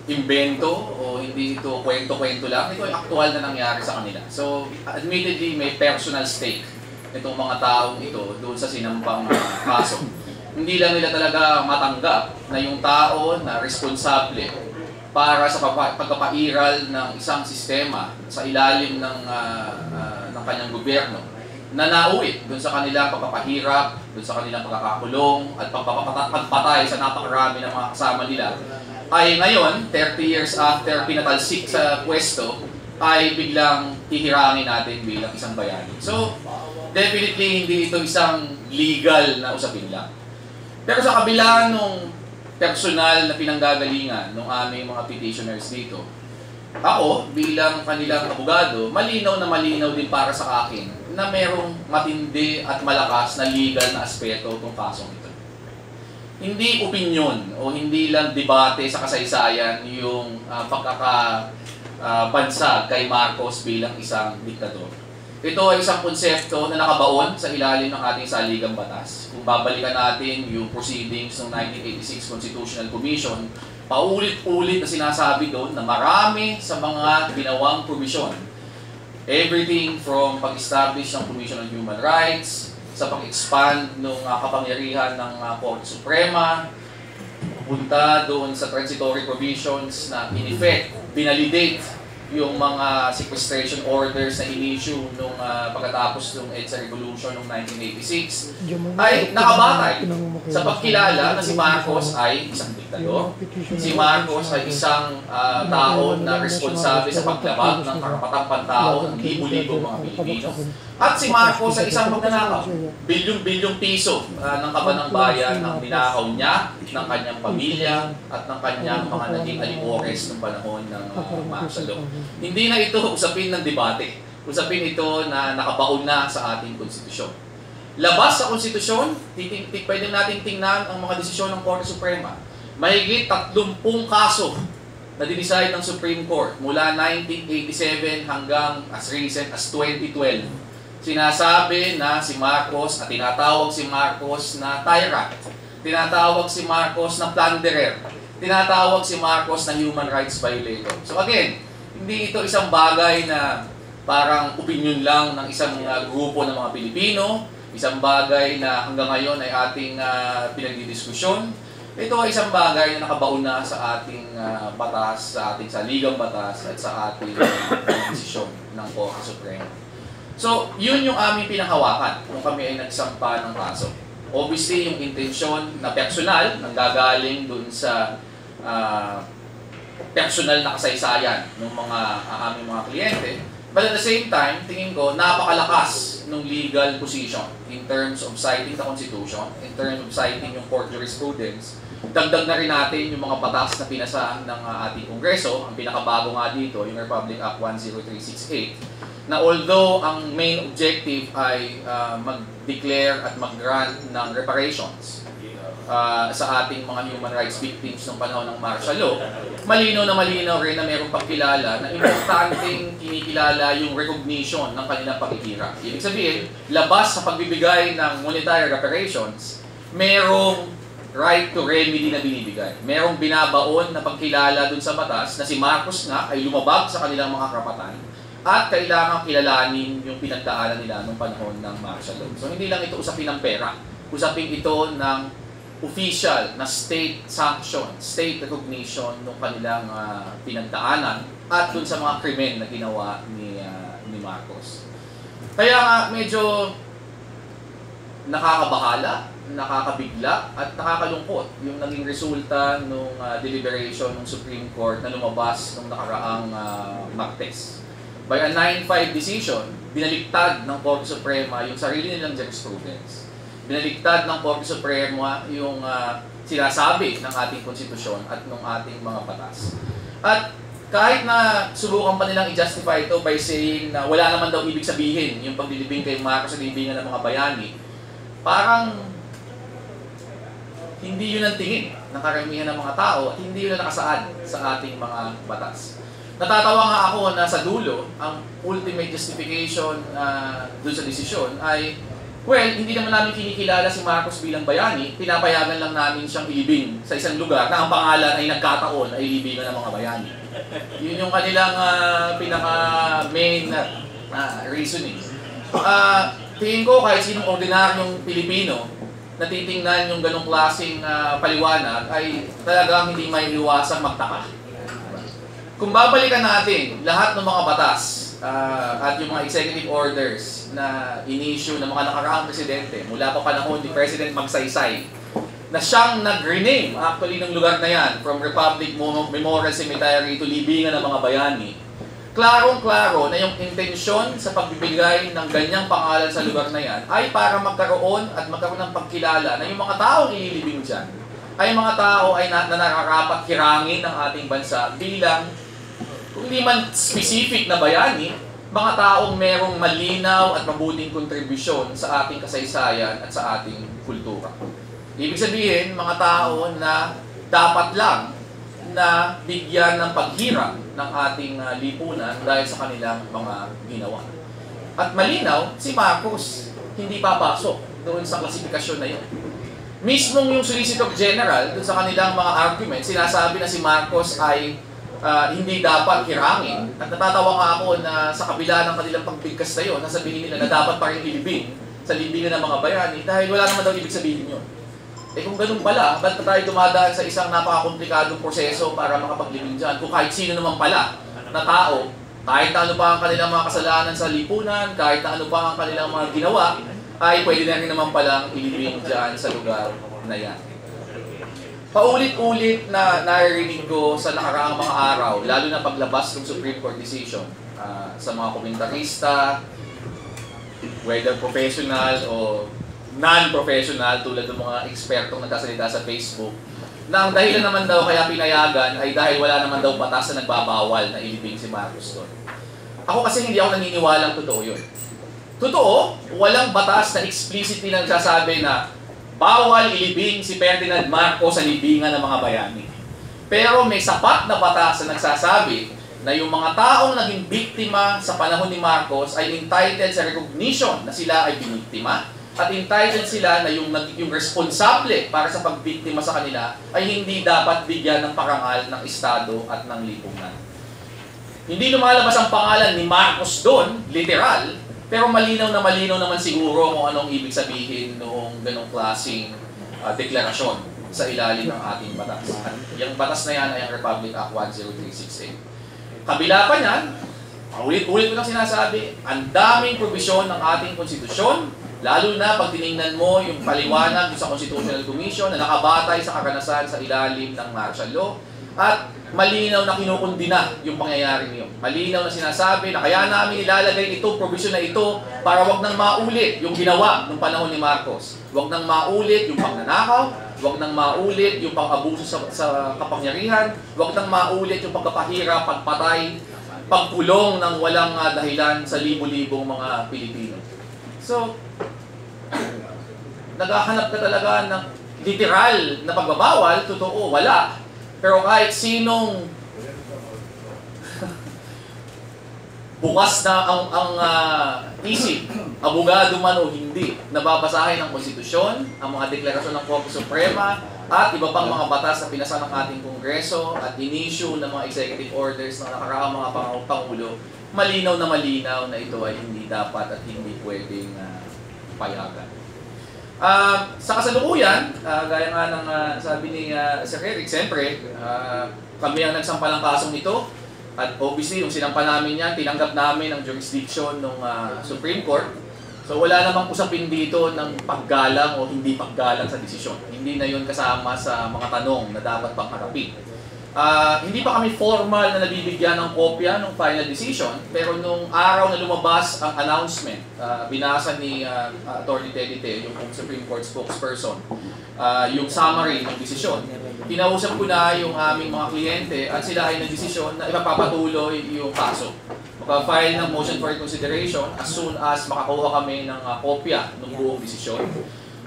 invento o hindi ito kwento-kwento lang. Ito ay aktual na nangyari sa kanila. So, admittedly, may personal stake itong mga taong ito doon sa sinampang kaso. Hindi lang nila talaga matanggap na yung tao na responsable para sa pagkapairal ng isang sistema sa ilalim ng kanyang gobyerno na nauwi doon sa kanilang pagpapahirap, doon sa kanilang pagkakakulong at pagpapatay sa napakarami ng mga kasama nila, ay ngayon, 30 years after pinatalsik sa pwesto, ay biglang hihirangin natin bilang isang bayani. So, definitely hindi ito isang legal na usapin lang. Pero sa kabila nung personal na pinanggagalingan ng aming mga petitioners dito, ako, bilang kanilang abogado, malinaw na malinaw din para sa akin na merong matindi at malakas na legal na aspeto itong kasong ito. Hindi opinyon o hindi lang debate sa kasaysayan yung pagkakabansag kay Marcos bilang isang diktador. Ito ay isang konsepto na nakabaon sa ilalim ng ating saligang batas. Kung babalikan natin yung proceedings ng 1986 Constitutional Commission, paulit-ulit na sinasabi doon na marami sa mga ginawang provision. Everything from pag-establish ng Commission on Human Rights, sa pag-expand ng kapangyarihan ng Korte Suprema, punta doon sa transitory provisions na in effect, binalidate yung mga sequestration orders na in-issue nung pagkatapos ng EDSA Revolution noong 1986 ay nakabatay sa pagkilala na si Marcos ay isang diktador. Si Marcos ay isang tao na responsable sa paglabag ng karapatang pantao ng libo-libong mga Pilipino. At si Marcos ay isang magnanakaw. Bilyong-bilyong piso ng kaban ng bayan ang ninakaw niya, ng kanyang pamilya, at ng kanyang mga naging alipores ng panahon ng martial law. Hindi na ito usapin ng debate. Usapin ito na nakabaon na sa ating konstitusyon. Labas sa konstitusyon, pwede nating tingnan ang mga desisyon ng Korte Suprema. Mahigit 30 kaso na dinicide ng Supreme Court mula 1987 hanggang as recent as 2012. Sinasabi na si Marcos at tinatawag si Marcos na tyrant. Tinatawag si Marcos na plunderer. Tinatawag si Marcos na human rights violator. So again, hindi ito isang bagay na parang opinion lang ng isang grupo ng mga Pilipino, isang bagay na hanggang ngayon ay ating pinagdidiskusyon. Ito ay isang bagay na nakabaon na sa ating batas, sa ating saligang batas at sa ating desisyon ng Korte Suprema. So, yun yung aming pinanghawakan nung kami ay nagsampa ng kaso. Obviously, yung intensyon na personal, nanggagaling dun sa personal na kasaysayan ng mga aming mga kliyente. But at the same time, tingin ko, napakalakas ng legal position in terms of citing the Constitution, in terms of citing yung court jurisprudence. Dagdag na rin natin yung mga batas na pinasa ng ating Kongreso. Ang pinakabago nga dito, yung Republic Act 10368, na although ang main objective ay mag-declare at mag-grant ng reparations sa ating mga human rights victims ng panahon ng martial law, malinaw na malinaw rin na mayroong pagkilala na importanteng kinikilala yung recognition ng kanilang paghihirap. Ibig sabihin, labas sa pagbibigay ng monetary reparations, mayroong right to remedy na binibigay. Mayroong binabaon na pagkilala dun sa batas na si Marcos nga ay lumabag sa kanilang mga karapatan at kailangang kilalanin yung pinagdaanan nila nung panahon ng martial law. So hindi lang ito usapin ng pera, usapin ito ng official na state sanction, state recognition ng kanilang pinagdaanan at dun sa mga krimen na ginawa ni Marcos. Kaya nga medyo nakakabahala, nakakabigla at nakakalungkot yung naging resulta ng deliberation ng Supreme Court na lumabas nung nakaraang Martes. By a 9-5 decision, binaliktad ng Korte Suprema yung sarili nilang jurisprudence. Binaliktad ng Korte Suprema yung sinasabi ng ating konstitusyon at ng ating mga batas. At kahit na subukan pa nilang i-justify ito by saying na wala naman daw ibig sabihin yung paglilibing kay Marcos sa libingan ng mga bayani, parang hindi yun ang tingin ng karamihan ng mga tao at hindi yun ang nakasaad sa ating mga batas. Natatawa nga ako na sa dulo, ang ultimate justification dun sa desisyon ay, well, hindi naman namin kinikilala si Marcos bilang bayani, pinapayagan lang namin siyang ilibing sa isang lugar na ang pangalan ay nagkataon ay ilibingan ng mga bayani. Yun yung kanilang pinaka-main reasoning. Tingin ko kahit sinong ordinaryong Pilipino na titingnan yung ganong klaseng paliwanag ay talagang hindi may iwasang magtaka. Kung babalikan natin lahat ng mga batas at yung mga executive orders na in-issue ng mga nakaraang presidente mula pa panahon ni President Magsaysay na siyang nag-rename actually ng lugar na yan from Republic Memorial Cemetery to libingan ng mga bayani, klarong-klaro na yung intensyon sa pagbibigay ng ganyang pangalan sa lugar na yan ay para magkaroon ng pagkilala na yung mga taong ililibing dyan ay mga tao ay na nararapat kirangin ng ating bansa bilang, kung hindi man specific na bayani, mga taong merong malinaw at mabuting kontribusyon sa ating kasaysayan at sa ating kultura. Ibig sabihin, mga tao na dapat lang na bigyan ng paghirap ng ating lipunan dahil sa kanilang mga ginawa. At malinaw, si Marcos hindi papasok doon sa klasifikasyon na yun. Mismong yung Solicitor General, doon sa kanilang mga arguments, sinasabi na si Marcos ay hindi dapat hirangin. At natatawa nga ako na sa kabila ng kanilang pagbigkas na yun, nasabihin nila na dapat pa rin ilibing sa libingan ng mga bayani dahil wala naman daw ibig sabihin yun. Eh kung ganun pala, ba't tayo dumadaan sa isang napakakomplikadong proseso para makapaglibing dyan? Kung kahit sino naman pala na tao, kahit na ano pa ang kanilang mga kasalanan sa lipunan, kahit na ano pa ang kanilang mga ginawa, ay pwede na rin naman palang ilibing dyan sa lugar na yan. Paulit-ulit na naririnig ko sa nakaraang mga araw, lalo na paglabas ng Supreme Court decision sa mga komentarista, whether professional o non-professional tulad ng mga ekspertong nagsasalita sa Facebook, na ang dahilan naman daw kaya pinayagan ay dahil wala naman daw batas na nagbabawal na ilibing si Marcos doon. Ako kasi hindi ako naniniwalang totoo yun. Totoo, walang batas na explicitly nagsasabi na bawal ilibing si Ferdinand Marcos sa libingan ng mga bayani. Pero may sapat na batas na nagsasabi na yung mga taong naging biktima sa panahon ni Marcos ay entitled sa recognition na sila ay biniktima at entitled sila na yung responsable para sa pagbiktima sa kanila ay hindi dapat bigyan ng parangal ng Estado at ng lipunan. Hindi lumalabas ang pangalan ni Marcos doon, literal, pero malinaw naman siguro kung anong ibig sabihin noong ganong klaseng deklarasyon sa ilalim ng ating batas. At yung batas na yan ay ang Republic Act 10368. Kabila pa niyan, ulit-ulit ko lang sinasabi, ang daming probisyon ng ating konstitusyon, lalo na pag tinignan mo yung paliwanag sa Constitutional Commission na nakabatay sa karanasan sa ilalim ng martial law, at malinaw na kinukundina yung pangyayari niyo. Malinaw na sinasabi na kaya namin ilalagay ito, provision na ito, para wag nang maulit yung ginawa nung panahon ni Marcos. Wag nang maulit yung pagnanakaw, wag nang maulit yung pang-abuso sa kapangyarihan, wag nang maulit yung pagkapahirap, pagpatay, pagkulong ng walang dahilan sa libo-libong mga Pilipino. So, naghahanap ka talaga ng literal na pagbabawal, totoo, wala. Pero kahit sinong bukas na ang isip, abogado man o hindi, nababasahin ang konstitusyon, ang mga deklarasyon ng Korte Suprema, at iba pang mga batas na pinasa ng ating Kongreso at in-issue ng mga executive orders ng nakaraang mga Pangulo, malinaw na ito ay hindi dapat at hindi pwedeng payagan. Sa kasalukuyan, gaya nga ng sabi ni Sir Eric, siyempre, kami ang nagsampa ng kasong ito. At obviously, yung sinampa namin yan, tinanggap namin ang jurisdiction ng Supreme Court. So wala namang usapin dito ng paggalang o hindi paggalang sa desisyon. Hindi na yun kasama sa mga tanong na dapat pang harapin. Hindi pa kami formal na nabibigyan ng kopya ng final decision, pero nung araw na lumabas ang announcement, binasa ni Attorney Teddy Te, yung Supreme Court spokesperson, yung summary ng desisyon. Kinausap ko na yung aming mga kliyente at sila ay nagdesisyon na ipapapatuloy yung kaso. Maka-file ng motion for reconsideration as soon as makakuha kami ng kopya ng buong desisyon.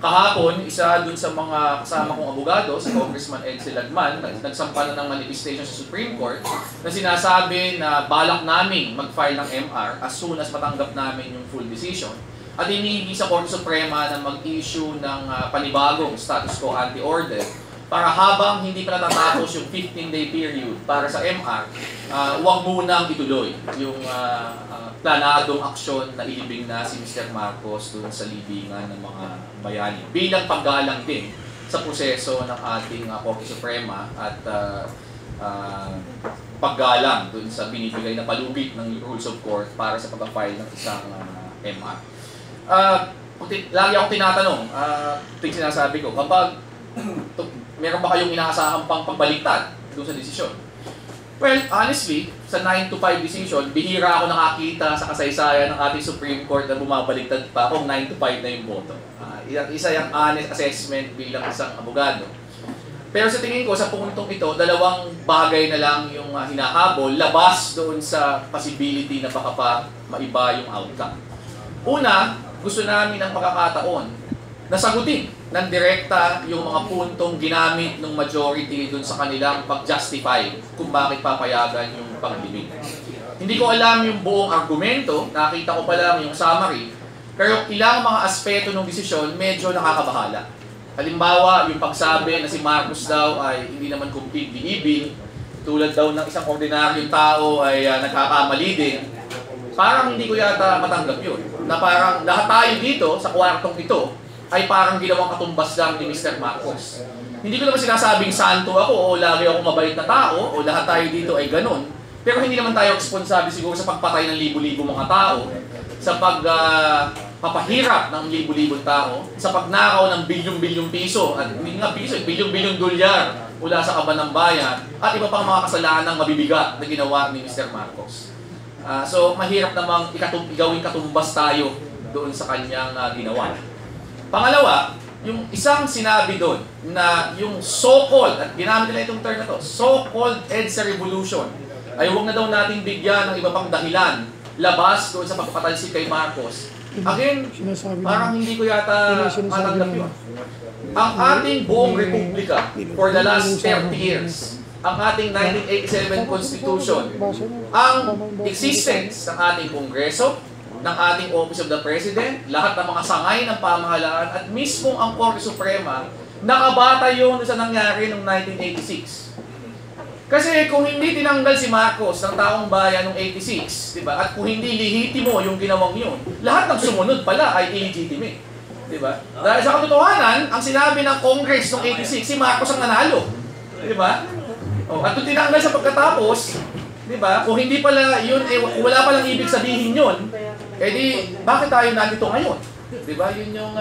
Kahapon, isa dun sa mga kasama kong abogado, si Congressman Ed Silagman, nagsampa na ng manifestation sa Supreme Court na sinasabi na balak namin mag-file ng MR as soon as matanggap namin yung full decision. At inihingi sa Korte Suprema na mag-issue ng panibagong status quo ante-order para habang hindi pa natatapos yung 15-day period para sa MR, huwag munang ituloy yung planadong aksyon na ilibing na si Mr. Marcos doon sa libingan ng mga bayani. Bilang paggalang din sa proseso ng ating Korte Suprema at paggalang doon sa binibigay na palugit ng rules of court para sa pag-file ng isang MR. Lagi akong tinatanong, sinasabi ko, kapag meron ba kayong inaasahang pang pagbaliktad doon sa desisyon? Well, honestly, sa 9 to 5 decision, bihira ako nakakita sa kasaysayan ng ating Supreme Court na bumabaliktad pa kung 9 to 5 na yung boto. Isa yung honest assessment bilang isang abogado. Pero sa tingin ko, sa puntong ito, dalawang bagay na lang yung hinahabol, labas doon sa possibility na baka pa maiba yung outcome. Una, gusto namin ng pagkakataon na sagutin ng direkta yung mga puntong ginamit ng majority dun sa kanilang pag-justify kung bakit papayagan yung paglibing. Hindi ko alam yung buong argumento, nakita ko pa lang yung summary, pero ilang mga aspeto ng desisyon medyo nakakabahala. Halimbawa, yung pagsabi na si Marcos daw ay hindi naman completely evil, tulad daw ng isang ordinaryong tao ay nagkakamali din, parang hindi ko yata matanggap yun. Na parang lahat tayo dito sa kwartong ito ay parang ginawang katumbas lang ni Mr. Marcos. Hindi ko naman sinasabing santo ako o lagi akong mabait na tao o lahat tayo dito ay ganun. Pero hindi naman tayo responsable siguro sa pagpatay ng libo-libo mga tao, sa pagpapahirap ng libo-libong tao, sa pagnakaw ng bilyong-bilyong piso, at hindi nga piso, bilyong-bilyong dolyar mula sa kaban ng bayan, at iba pang mga kasalanang mabibigat na ginawa ni Mr. Marcos. So mahirap namang gawing katumbas tayo doon sa kanyang ginawa. Pangalawa, yung isang sinabi doon na yung so-called, at ginamit nila itong term na to, so-called EDSA revolution, ay huwag na daw natin bigyan ng iba pang dahilan labas doon sa pagpapatalsik kay Marcos. Again, parang hindi ko yata matanggap yun. Ang ating buong republika for the last 30 years, ang ating 1987 Constitution, ang existence ng ating Kongreso, ng ating Office of the President, lahat ng mga sangay ng pamahalaan, at mismo ang Korte Suprema, nakabata yun sa nangyari noong 1986. Kasi kung hindi tinanggal si Marcos ng taong bayan noong 86, diba? At kung hindi lehitimo yung ginawang yun, lahat ng sumunod pala ay illegitimate. Diba? Dahil sa katotohanan, ang sinabi ng Congress noong 86, si Marcos ang nanalo. Diba? At kung tinanggal sa pagkatapos, diba? Kung hindi pala yun, wala palang ibig sabihin yun, di, bakit tayo nandito ngayon? Diba? Yun yung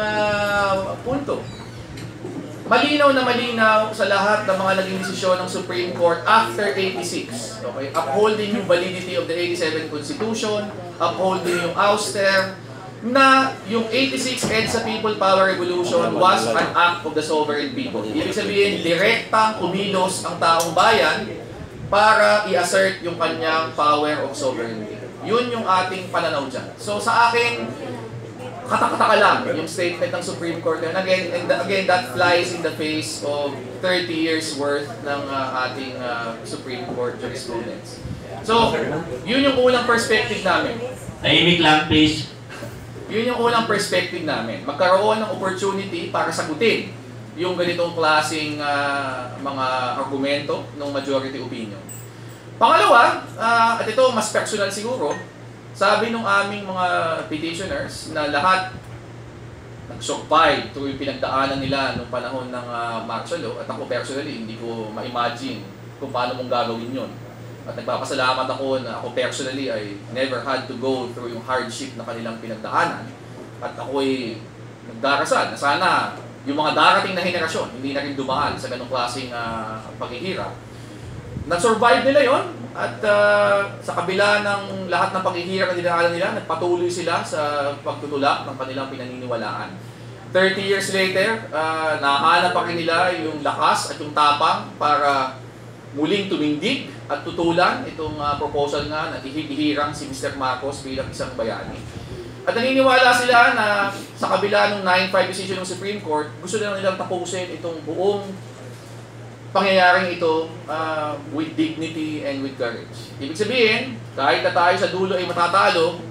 punto. Malinaw na malinaw sa lahat ng mga naging desisyon ng Supreme Court after 86. Okay? Upholding yung validity of the 87 Constitution, upholding yung ouster, na yung 86 EDSA People Power Revolution was an act of the sovereign people. Ibig sabihin, direktang kumilos ang taong bayan para i-assert yung kanyang power of sovereignty. Yun yung ating pananaw dyan. So sa akin, katakataka lang yung statement ng Supreme Court. And again, that flies in the face of 30 years worth ng ating Supreme Court jurisprudence. So, yun yung unang perspective namin. Tahimik lang, please. Yun yung unang perspective namin. Magkaroon ng opportunity para sagutin yung ganitong klaseng mga argumento ng majority opinion. Pangalawa, at ito mas personal siguro, sabi nung aming mga petitioners na lahat nag-survive through yung pinagdaanan nila nung panahon ng martial law, at ako personally hindi ko ma-imagine kung paano mong gagawin yun. At nagpapasalamat ako na ako personally ay never had to go through yung hardship na kanilang pinagdaanan. At ako'y nagdarasal na sana yung mga darating na henerasyon hindi na rin dumaan sa ganong klaseng paghihirap. Na-survive nila yon at sa kabila ng lahat ng paghihirap na dinaanan nila, nagpatuloy sila sa pagtutulak ng kanilang pinaniniwalaan. 30 years later, nahanap pa rin nila yung lakas at yung tapang para muling tumindig at tutulan itong proposal nga na ihirang si Mr. Marcos bilang isang bayani. At naniniwala sila na sa kabila ng 9-5 decision ng Supreme Court, gusto na nilang tapusin itong buong pangyayaring ito with dignity and with courage. Ibig sabihin, kahit na tayo sa dulo ay matatalo,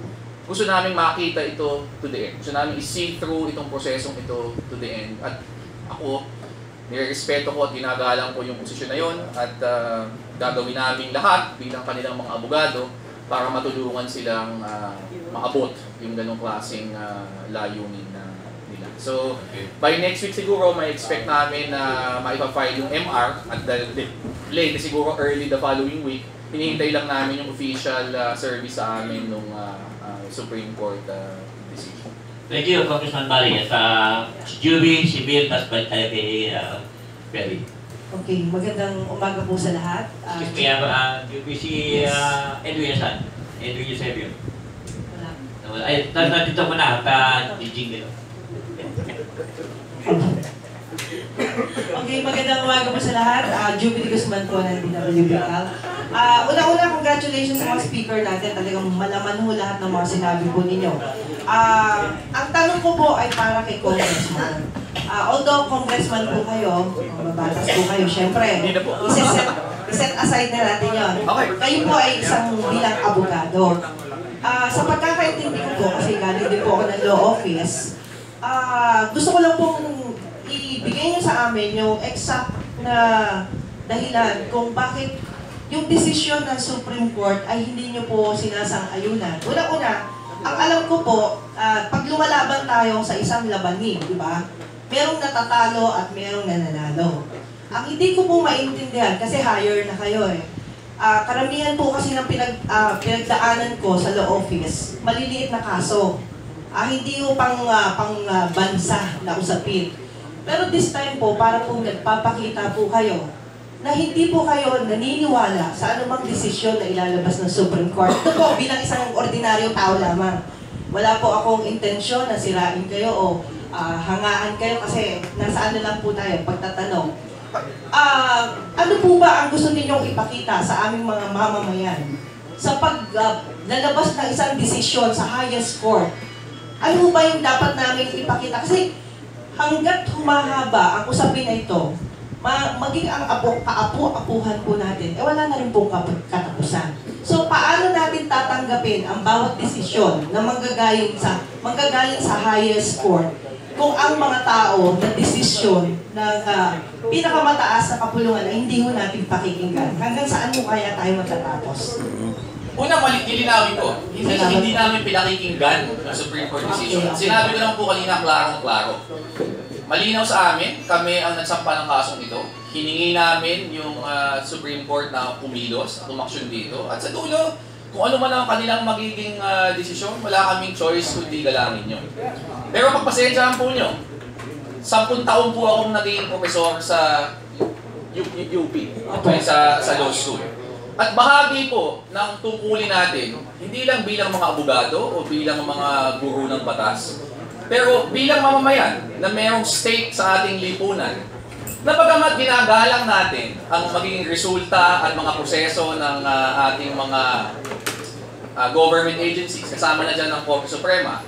gusto namin makita ito to the end. Gusto namin i-see through itong prosesong ito to the end. At ako, nirerespeto ko at ginagalang ko yung posisyon na yon at gagawin namin lahat bilang kanilang mga abogado para matulungan silang maabot yung ganong klaseng layunin nila. So, by next week siguro, may expect namin na maipa-file yung MR at late siguro early the following week. Hinihintay lang namin yung official service sa amin nung Supreme Court decision. Thank you, Congressman Barry. At si Juby, si Bill, tapos balik tayo kay Perry. Okay, magandang umaga po sa lahat. Excuse me, Juby, si Edwin San. Edwin Eusebio. Wala. Ay, dito mo na, jijing nito. Okay, magandang umaga po sa lahat. Juby Guzman po ng DWBL. Una-una, congratulations sa mga speaker natin. Talagang malaman ho lahat ng mga sinabi po ninyo. Ang tanong ko po ay para kay Congressman. Although Congressman po kayo, mabatas po kayo, syempre, iset aside na natin yun. Kayo po ay isang bilang abogado. Sa pagkakaintindi ko po, kasi galing din po ako ng law office, gusto ko lang pong ibigay niyo sa amin yung exact na dahilan kung bakit yung desisyon ng Supreme Court ay hindi niyo po sinasang-ayunan. Una-una, ang alam ko po, pag lumalaban tayo sa isang labanin, di ba? Merong natatalo at merong nananalo. Ang hindi ko po maintindihan, kasi higher na kayo eh. Karamihan po kasi ng pinagdaanan ko sa law office, maliliit na kaso. Hindi po pang bansa na usapin. Pero this time po, para po nagpapakita po kayo na hindi po kayo naniniwala sa anumang desisyon na ilalabas ng Supreme Court. Ito po, bilang isang ordinaryong tao lamang. Wala po akong intensyon na sirain kayo o hangaan kayo kasi nasa ano lang po tayo, pagtatanong. Ano po ba ang gusto ninyong ipakita sa aming mga mamamayan sa paglalabas ng isang desisyon sa highest court? Ano ba yung dapat namin ipakita? Kasi hanggat humahaba ang usapin na ito, maging ang kaapu-apuhan po natin, wala na rin pong katapusan. So, paano natin tatanggapin ang bawat desisyon na manggagaling sa highest court kung ang mga tao na desisyon ng pinakamataas na kapulungan ay hindi ho natin pakikinggan? Hanggang saan mo kaya tayo matatapos? Una, lilinawin ko. Hindi namin pinakikinggan ang Supreme Court decision. Sinabi ko lang po kanina, klarong-klaro. Malinaw sa amin, kami ang nagsampa ng kasong ito. Hiningi namin yung Supreme Court na kumilos, tumaksyon dito. At sa dulo, kung ano man ang kanilang magiging desisyon, wala kaming choice kundi galangin nyo. Pero pagpasensyahan po nyo, 10 taon po akong naging profesor sa UP, sa law school. At bahagi po ng tungkulin natin, hindi lang bilang mga abogado o bilang mga guru ng batas, pero bilang mamamayan na mayroong stake sa ating lipunan, na bagamat ginagalang natin ang magiging resulta at mga proseso ng ating mga government agencies, kasama na dyan ng Korte Suprema,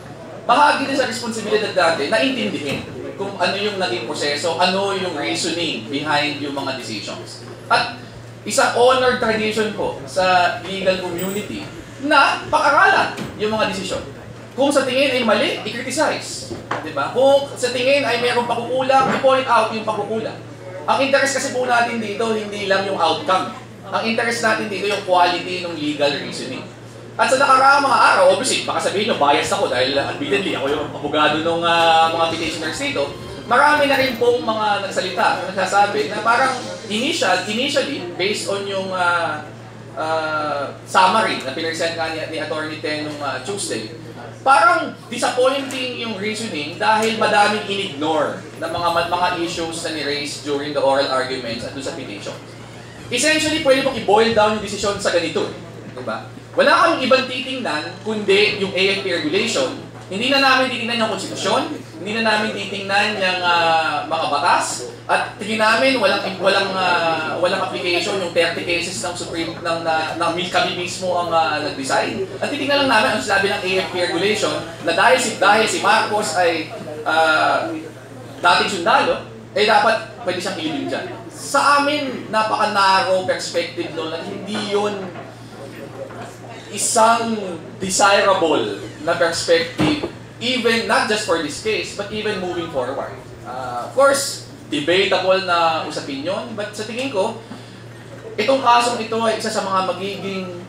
bahagi din sa responsibilidad natin na intindihin kung ano yung naging proseso, ano yung reasoning behind yung mga decisions. At isang honored tradition po sa legal community na pag-aralan yung mga desisyon. Kung sa tingin ay mali, i-criticize. Diba? Kung sa tingin ay mayroong pagkukulang, i-point out yung pagkukulang. Ang interest kasi po natin dito, hindi lang yung outcome. Ang interest natin dito yung quality ng legal reasoning. At sa nakaraang mga araw, obviously, baka sabihin nyo, biased ako dahil admittedly, ako yung abogado ng mga petitioners dito. Marami na rin pong mga nagsalita, nagsasabi na parang initially, based on yung summary na pinresent ka ni Attorney Ten nung Tuesday, parang disappointing yung reasoning dahil madaming in-ignore na mga issues na ni-raise during the oral arguments at doon sa petition. Essentially, pwede mong i-boil down yung desisyon sa ganito. Diba? Wala kang ibang titingnan kundi yung AFP regulation. Hindi na namin titingnan yung konstitusyon, hindi na namin titingnan yung mga batas, at tingin namin walang application yung 30 cases ng Supreme kami mismo ang nag-decide. At titingnan lang namin ang sinabi ng AFP regulation na dahil si Marcos ay dating sundalo, dapat pwede siyang ilibing dyan. Sa amin, napaka-narrow perspective doon at hindi yun isang desirable na perspective, even not just for this case, but even moving forward. Of course, debatable na usapin yun, but sa tingin ko, itong kasong ito ay isa sa mga magiging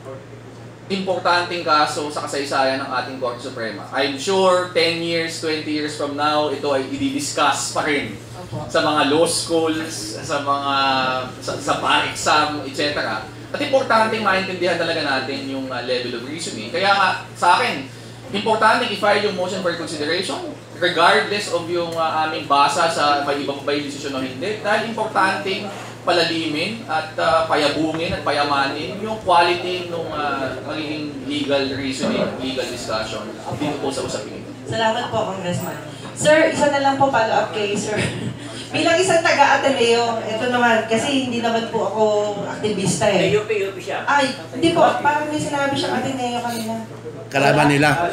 importanteng kaso sa kasaysayan ng ating Korte Suprema. I'm sure 10 years, 20 years from now, ito ay i-discuss pa rin sa mga law schools, sa mga sa bar exam, etc. At importanteng maintindihan talaga natin yung level of reasoning. Kaya nga, sa akin, importante i-file yung motion for consideration regardless of yung aming basa sa may ibang ba yung desisyon o hindi. Dahil importanteng palalimin at payabungin at payamanin yung quality ng magiging legal reasoning, legal discussion dito po sa usapin ito. Salamat po, Congressman. Sir, isa na lang po follow-up kay Sir. Bilang isang taga-Ateneo, ito naman, kasi hindi naman po ako aktivista eh. UP siya. Ay, hindi po, parang may sinabi siyang Ateneo kanina. Kalaban nila.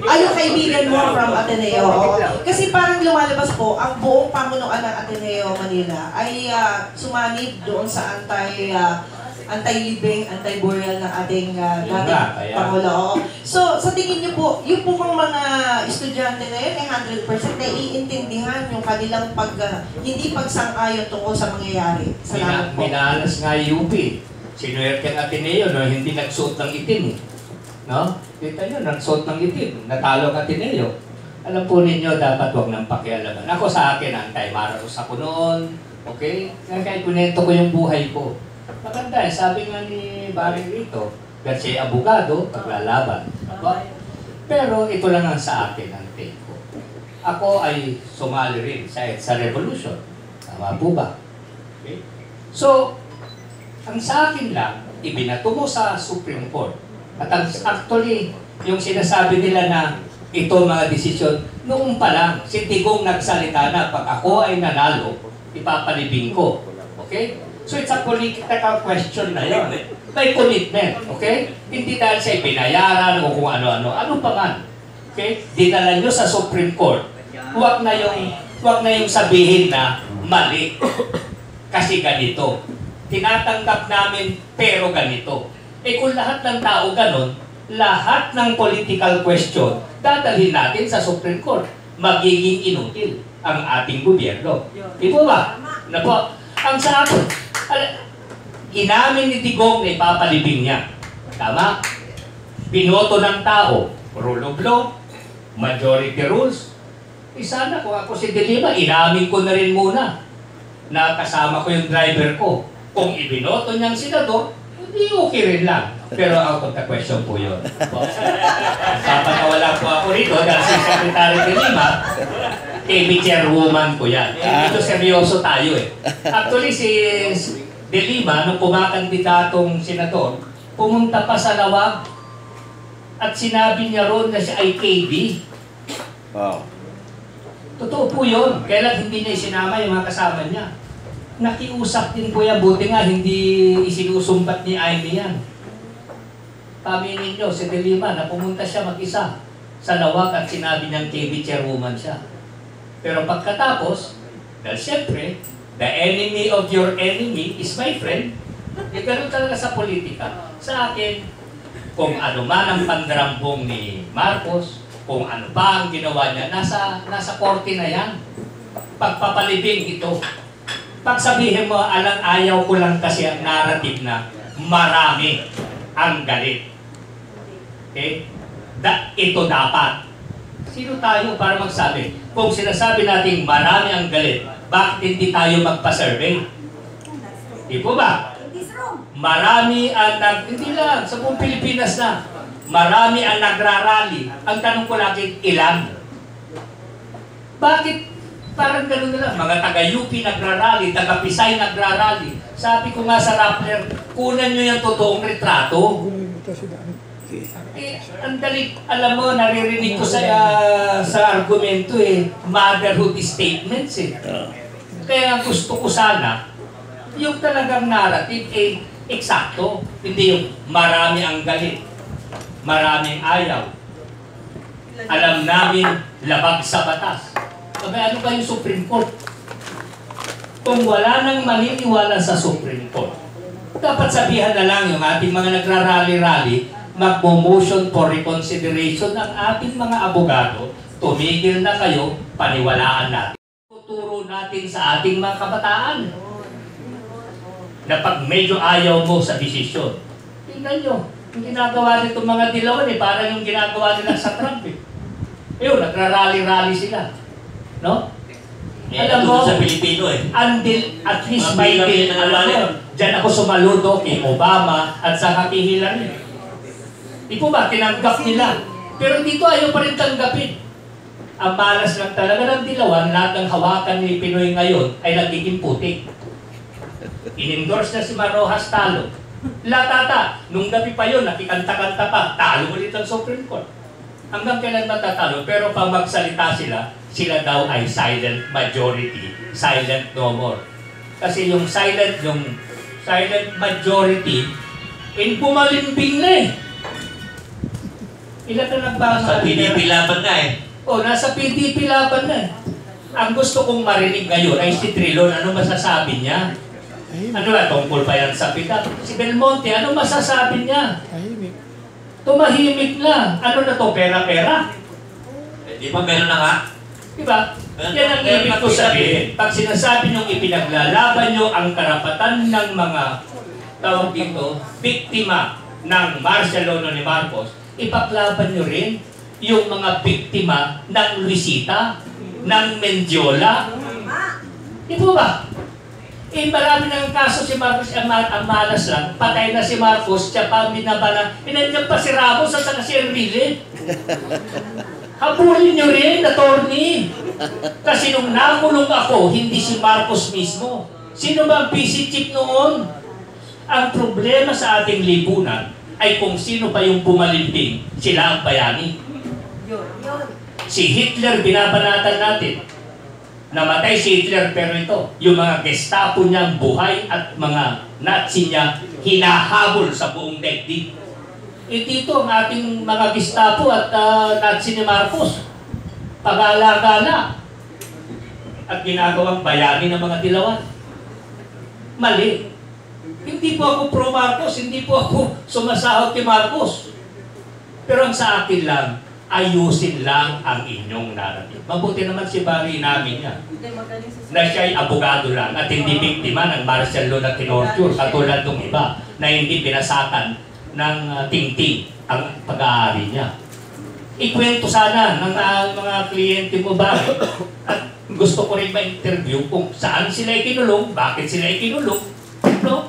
Ay, yung kaibigan mo from Ateneo. Kasi parang lumalabas po, ang buong pamunuan ng Ateneo Manila ay sumanib doon sa anti-living, anti-burial ng ating dating Pangulo. So, sa tingin niyo po, yung po mga estudyante na yun, 100% na iintindihan yung kanilang hindi pagsang-ayon tungkol sa mangyayari. Salamat po. Minalas nga UP. Sinuwerte ang Ateneo, no? Hindi nagsuot ng itim. No? Kita nyo, nagsuot ng itim. Natalo ang Ateneo. Alam po ninyo, dapat huwag nang pakialaman. Ako sa akin, anti-Marcos ako noon. Okay? Kaya kunento ko yung buhay ko. Maganda, sabi nga ni Barry rito, kasi abogado, paglalaban. Pero ito lang ang sa akin ang take ko. Ako ay sumali rin sa revolution. Tama po ba? Okay? So, ang sa akin lang, ibinato mo sa Supreme Court. At actually, yung sinasabi nila na ito mga desisyon, noong pa lang, si Tigong nagsalita na pag ako ay nanalo, ipapalibing ko. Okay? So it's a political question na yun. May commitment, okay? Hindi dahil sa binayaran o kung ano-ano. Ano pa man? Okay? Dinala nyo sa Supreme Court. Huwag na yung sabihin na mali. Kasi ganito. Tinatanggap namin pero ganito. Eh kung lahat ng tao ganon, lahat ng political question, dadalhin natin sa Supreme Court. Magiging inutil ang ating gobyerno. Di po ba? Na po, ang sa akin, inamin ni Tigong na ipapalibing niya. Tama? Binoto ng tao, rule of law, majority rules. Sana kung ako si De Lima, inamin ko na rin muna na kasama ko yung driver ko. Kung ibinoto niyang senador, hindi okay rin lang. Pero out of the question po yun. Papatawala po ako rito dahil si Secretary De Lima, KB chairwoman ko yan. Dito seryoso tayo eh. Actually si De Lima, nung kumakandidatong senador, pumunta pa sa Lawag at sinabi niya ron na siya ay KB. Wow. Totoo po yun. Kaya lang hindi niya isinama yung mga kasama niya. Nakiusap din po yan. Buti nga hindi isinusumbat ni Amy yan. Paminin niyo, si De Lima, na pumunta siya mag-isa sa Lawag at sinabi niyang KB chairwoman siya. Pero pagkatapos, dahil siyempre, the enemy of your enemy is my friend. Ganun talaga sa politika. Sa akin, kung ano man ang pandarambong ni Marcos, kung ano pa ang ginawa niya, nasa korte na yan. Pagpapalibing ito. Pag sabihin mo, ayaw ko lang kasi ang narrative na marami ang galit. Okay? Ito dapat. Sino tayo para magsabi? Kung sinasabi natin marami ang galit, bakit hindi tayo magpa-survey? Di po ba? Marami ang hindi lang, sa buong Pilipinas na. Marami ang nagrarally. Ang tanong ko lagi, ilan? Bakit parang gano'n na lang? Mga taga-UP nagrarally, taga-Pisay nagrarally. Sabi ko nga sa Rappler, kunan nyo yung totoong retrato. Ang dali, alam mo, naririnig ko sa argumento motherhood statements Kaya gusto ko sana, yung talagang narrative eksakto. Hindi yung marami ang galit. Maraming ayaw. Alam namin, labag sa batas. Sabi, ano ba yung Supreme Court? Kung wala nang maniniwala sa Supreme Court, dapat sabihan na lang yung ating mga nagrarally-rally, mag-motion for reconsideration ng ating mga abogado, tumigil na kayo, paniwalaan natin. Tuturo natin sa ating mga kabataan na pag medyo ayaw mo sa desisyon, tingnan nyo, yung ginagawa nito mga dilawan parang yung ginagawa nila sa Trump Ayun, nagrarally-rally sila. No? Alam mo, sa Pilipino until at least may bill, alam mo, dyan ako sumaludo kay Obama at sa kay Hillary. Di po ba, tinanggap nila. Pero dito ayaw pa rin tanggapin. Ang malas lang talaga ng dilawan, lahat ng hawakan ni Pinoy ngayon ay nagiging putik. In-endorse na si Marojas talo. Latata, nung gabi pa yun, nakikanta-kanta pa, talo ulit ang Supreme Court. Hanggang kailan matatalo, pero pag magsalita sila daw ay silent majority, silent no more. Kasi yung silent majority, bumalimbing na Ilan na nagbasa? Sa PDP laban na nasa PDP laban na Ang gusto kong marinig ngayon ay si Trilon, ano masasabi niya? Ano ba, tungkol pa yan sa pita? Si Belmonte, ano masasabi niya? Tumahimik lang. Ano na to, pera-pera? Di ba meron na nga? Diba? Yan ang ibig ko sabihin. Pag sinasabi niyong ipinaglalaban niyo ang karapatan ng mga tawag dito, biktima ng martial law ni Marcos, ipaglaban niyo rin yung mga biktima ng Luisita, ng Mendiola. Di po ba? Marami ng kaso si Marcos, ang malas lang, patay na si Marcos, siya pa binabala, pinandiyan pa si Ramos at saka si Enrile. Habulin nyo rin, attorney. Kasi nung nakulong ako, hindi si Marcos mismo. Sino ba ang PC chief noon? Ang problema sa ating lipunan ay kung sino pa yung pumalimping, sila ang bayani. Si Hitler binabanatan natin. Namatay si Hitler, pero ito, yung mga Gestapo niyang buhay at mga Nazi niya hinahabol sa buong daigdig. Dito ang ating mga Gestapo at Nazi ni Marcos. Pag-alagala at ginagawang bayani ng mga dilawan. Mali. Hindi po ako pro-Marcos, hindi po ako sumasahod kay Marcos. Pero ang sa akin lang, ayusin lang ang inyong narrative. Mabuti naman si Barry namin niya. Na siya'y abogado lang at hindi biktima ng martial law na tinorture katulad ng iba na hindi pinasakan ng tingting ang pag-aari niya. Ikwento sana ng mga kliyente mo ba? At gusto ko rin ma-interview kung saan sila ikinulong, bakit sila ikinulong. No?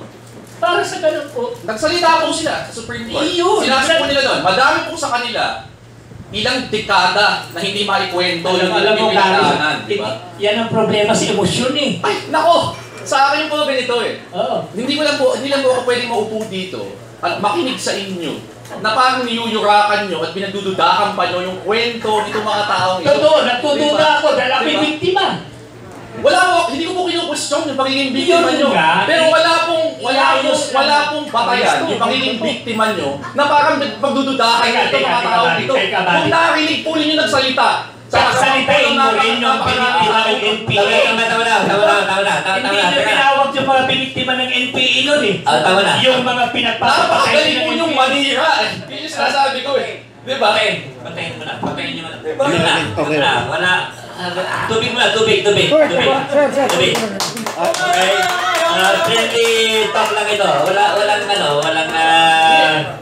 Para sa ganun po. Nagsalita po sila sa Supreme Court. Iyon. Sinabi po nila doon, madami po sa kanila ilang dekada na hindi maikwento yung pinagdaanan, di ba? Yan ang problema sa emosyon eh. Ay, nako! Sa akin po ganito eh. Oo. Hindi lang po ako pwedeng maupo dito at makinig sa inyo na parang niyuyurakan nyo at pinagdududakan pa nyo yung kwento nitong mga taong ito. Totoo, nagtutuda ako dahil ako'y biktima. Wala po, hindi ko po kinu-question yung pagiging biktima Yun nyo. nga, Pero wala pong batayan yung pagiging biktima nyo na parang pagdududakan nyo itong mga taong ito. Kung narinig po ninyo nagsalita, Salitain mo rin yung biniktima ng NPA. Tama na. Hindi nyo tinawag yung mga biniktima ng NPA nun eh. Tama na. Yung mga pinagpapatay napakagaling po ng yung NPA. manira eh. Yun yung sinasabi ko eh. Di ba? Patayin mo na. Wala. Tubig mo na, tubig. Okay. Friendly talk lang ito. Walang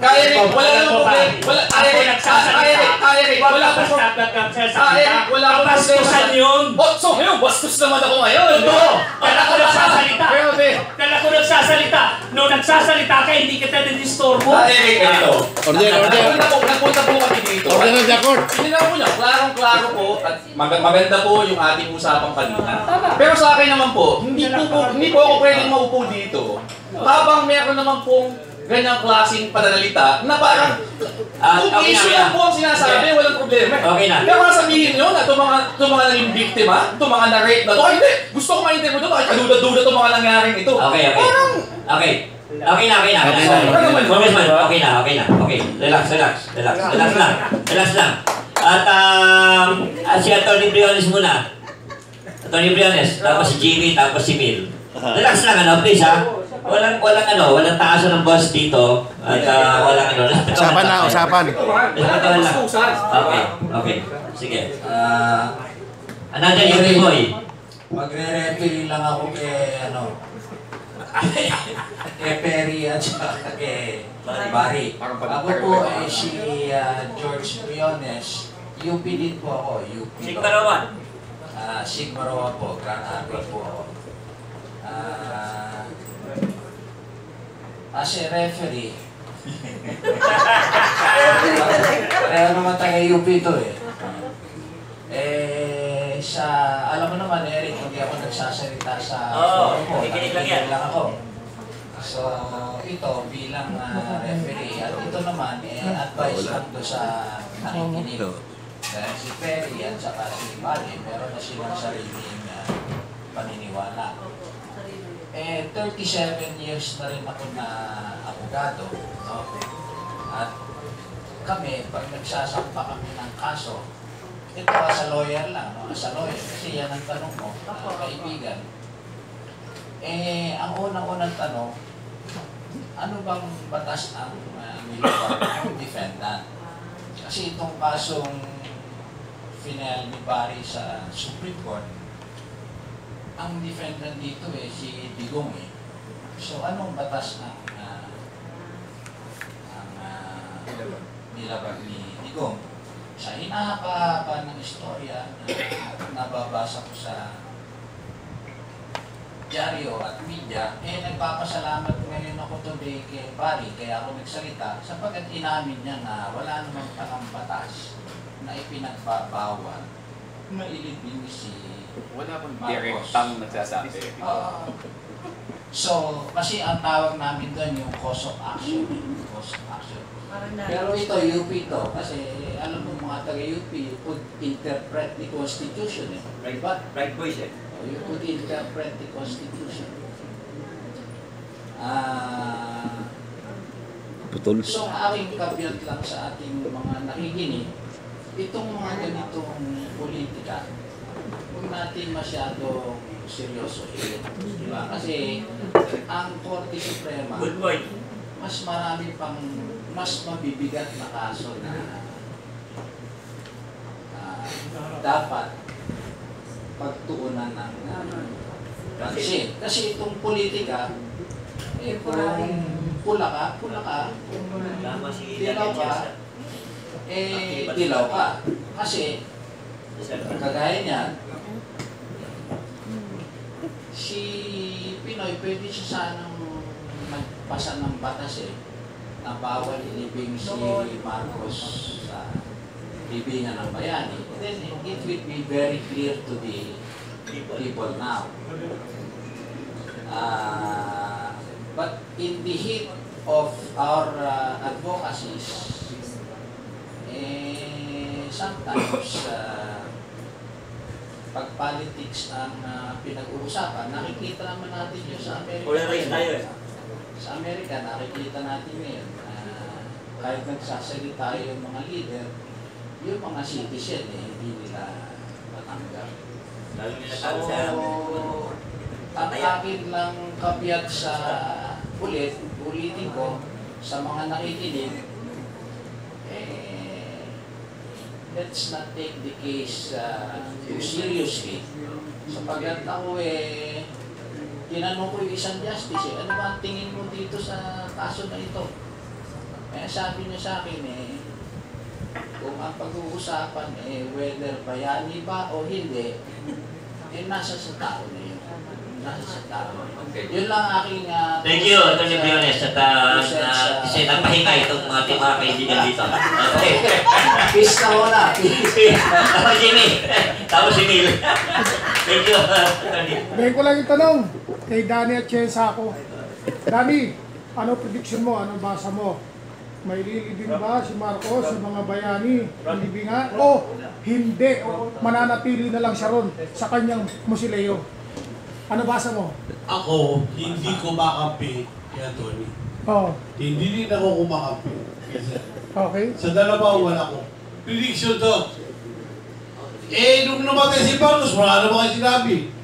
Kaya rin, wala namang problema. Kaya rin, wala akong Kabastusan yun. So ngayon, bastos naman ako ngayon. Totoo. Kala ko nagsasalita. Grabe. Kala ko nagsasalita. Nung nagsasalita ka, hindi kita dinistorbo. Ganito. Order. Nagpunta po kami dito. Order ng Jakor. Tingnan mo niya, klarong-klaro po at maganda po yung ating usapang kanina. Pero sa akin naman po, hindi po ako pwedeng maupo dito. Habang meron naman pong ganyang klaseng pananalita na parang kung issue lang po ang sinasabi, walang problema. Okay na. Pero sabihin nyo na itong mga naging biktima, itong mga na-rape na ito, hindi, gusto ko ma-interview ito, kahit kaduda-duda itong mga nangyaring ito. Okay. Okay na. Okay. Relax lang. At si Atty. Briones muna. Atty. Briones, tapos si Jimmy, tapos si Mil. Relax lang, please ha. Walang taasan ng boss dito. At walang Usapan. Okay. Sige. Another Yuri Boy. Magre-referee lang ako kay kay Perry at saka kay Barry. Ako po ay si George Briones. UP din po ako. UP. Sigmarawan. Sigmarawan po. Grand Army po ako. As a referee. Kaya naman taga-UP ito eh. Alam mo naman Eric, hindi ako nagsasalita sa forum ko. Nakikinig lang ako. So, ito bilang referee. At ito naman, advice lang doon sa nakikinig. Dahil si Perry at saka si Barry, meron na silang sariling paniniwala. 37 years na rin ako na abogado. No? At kami, pag nagsasampa kami ng kaso, ito as a lawyer lang, no? As a lawyer, kasi yan ang tanong mo, kaibigan. Ang unang-unang tanong, ano bang batas ang nilabag ng defendant? Kasi itong kasong final ni Barry sa Supreme Court, ang defendant dito si Digong eh. So anong batas ang nilabag ni Digong? Sa hinahaba ng istorya na nababasa ko sa dyaryo at media, nagpapasalamat ngayon ako today kay Barry, kaya ako nagsalita, sapagkat inamin niya na wala namang takang batas na ipinagbabawal na ilibing si Wala pong direktang nagsasabi. So, kasi ang tawag namin doon yung cause of action. Pero ito, UP ito. Kasi alam mo mga taga-UP, you could interpret the Constitution. Right boys eh. You could interpret the Constitution. So, aking kabiyak lang sa ating mga nakikinig, itong mga ganitong politika, huwag natin masyado seryoso. Diba? Kasi ang Korte Suprema, mas marami pang, mas mabibigat na kaso na dapat pagtuunan ng pansin. Kasi itong politika, kung pula ka, kung dilaw ka, dilaw ka. Kasi, kagaya niyan, si Pinoy, pwede siya sanang magpasa ng batas na bawal ilibing si Marcos sa libingan ng bayani. Then it will be very clear to the people now. But in the heat of our advocacies, sometimes pag politics ang pinag-uusapan, nakikita naman natin yun sa Amerika. Sa Amerika, nakikita natin ngayon, kahit nagsasalita yung mga leader, yung mga citizen, hindi nila matanggap. So, ang akin lang kabiyak sa ulitin ko, sa mga nakikinig, let's not take the case too seriously. Sapagkat ako tinanong ko yung isang justice, ano ba ang tingin mo dito sa kaso na ito? Kaya sabi niya sa akin kung ang pag-uusapan whether bayani ba o hindi, nasa sa tao na yun. Nasa sa tao. Okay. Yun lang aking... Thank you, Atty. Briones, at kasi napahinga itong mga kaibigan dito. Okay. Peace na wala. Tapos si Neil. Tapos si Neil. Thank you, Atty. Ngayon ko lang yung tanong kay Danny at Chesa ako. Danny, ano prediction mo? Ano basa mo? May lilibing ba si Marcos sa mga bayani ng libingan? O hindi? O mananatili na lang siya ron sa kanyang musileo? Ano basa mo? Ako, hindi ko makampi kay Tony. Oh. Hindi din ako kumakampi. Okay. Sa dalawa, wala ko. Prediction to. Nung namatay si Marcos, wala naman kayo sinabi.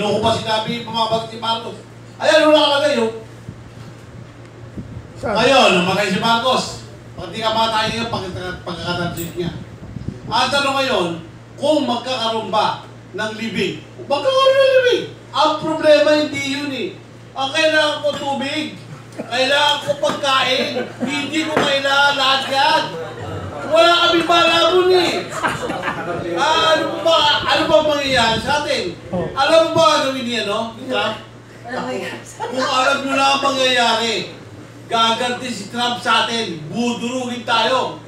Nung ko pa sinabi, pumabag si Marcos. Ayan, wala ka na kayo. Ngayon, namatay si Marcos. Pagka kamatay niya, pagkakatansin niya. Ang tanong ngayon, kung magkakaroon ba ng libing, magkakaroon ng libing. Ang problema hindi yun Ang kailangan ko tubig. Kailangan ko pagkain. Hindi ko kailangan lahat yan. Wala kami malabon ano ba mangyayari sa atin? Alam mo ba gawin niya, no? Kung alam nyo lang ang mangyayari, gaganti si Trump sa atin, budurugin tayo.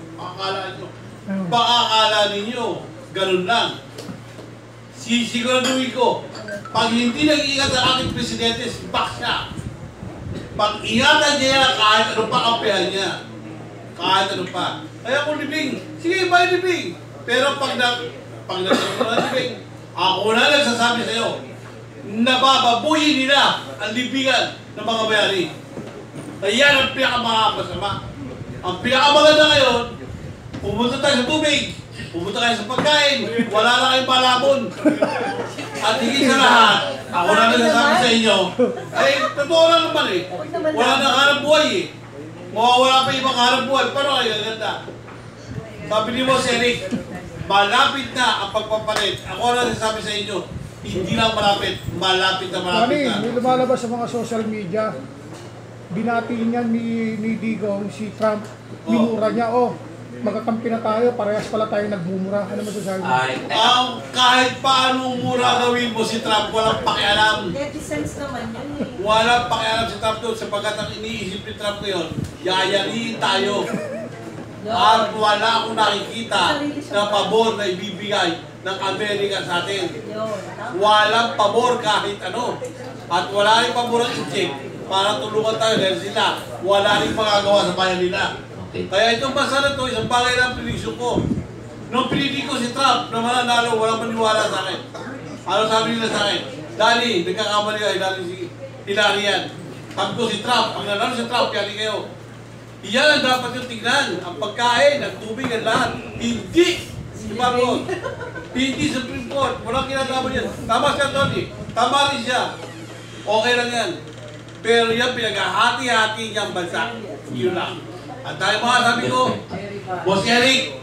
Baka akala ninyo, ganun lang. Sisiguraduhin ko, pag hindi nag-iingat ang ating presidente, back siya. Pag-ingatan niya kahit ano pa kampihan niya. Kahit ano pa. Kaya kung libing, sige, may libing. Pero pag libing, ako na nagsasabi sa'yo, nabababuyin nila ang libingan ng mga bayani. Kaya ang pinakamasama. Ang pinakamaganda ngayon, pumunta tayo sa tubig, pumunta kayo sa pagkain, wala na kayong palabon. At higit sa lahat, ako na nagsasabi sa inyo, totoo lang naman wala nang hanap buhay Mawawala pa ibang hanap buhay, pero kayo ganda. Sabi ni Boss Eric, malapit na ang pagpapalit. Ako na nagsasabi sa inyo, hindi lang malapit na malapit na. May lumalabas sa mga social media, binati niya ni Digong si Trump, minura niya, magkakampi na tayo, parehas pala tayo nagmumura. Ano masasabi mo? Kahit paano mura gawin mo si Trump, walang pakialam. Netizens naman yun Walang pakialam si Trump doon, sapagkat ang iniisip ni Trump ngayon, yayariin tayo. At wala akong nakikita na pabor na ibibigay ng Amerika sa atin. Walang pabor kahit ano. At wala rin pabor ang Egypt para tulungan tayo dahil sila wala rin magagawa sa bayan nila. Kaya itong basa na ito, isang bagay lang prediction ko. Nung pinili ko si Trump na mananalo, walang maniwala sa akin. Ano sabi nila sa akin? Dali, nagkakamali kayo, dali si Hillary yan. Sabi ko si Trump, pag nanalo si Trump, yali kayo. Iyan ang dapat yung tignan, ang pagkain, ang tubig, ang lahat. Hindi si Marcos. Hindi Supreme Court. Walang kinagawa yan. Tama siya, Tony. Tama rin siya. Okay lang yan. Pero yan, pinaghahati-hati niyang bansa. Yun lang. At tayo mga sabi ko, Boss Eric,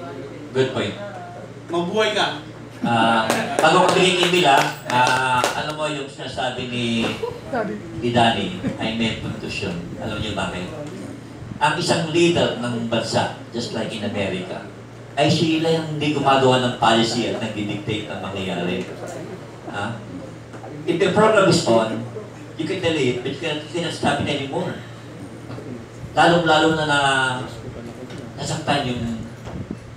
good point. mabuhay ka. Bago ko bigyan email alam mo yung sinasabi ni Danny, I may puntos yun. Alam niyo bakit? Ang isang leader ng bansa, just like in America, ay sila yung hindi gumagawa ng policy at nag-dictate ng mangyayari. If the program is on, you can delay it, but you cannot stop it anymore. Lalong-lalo na nasaktan yung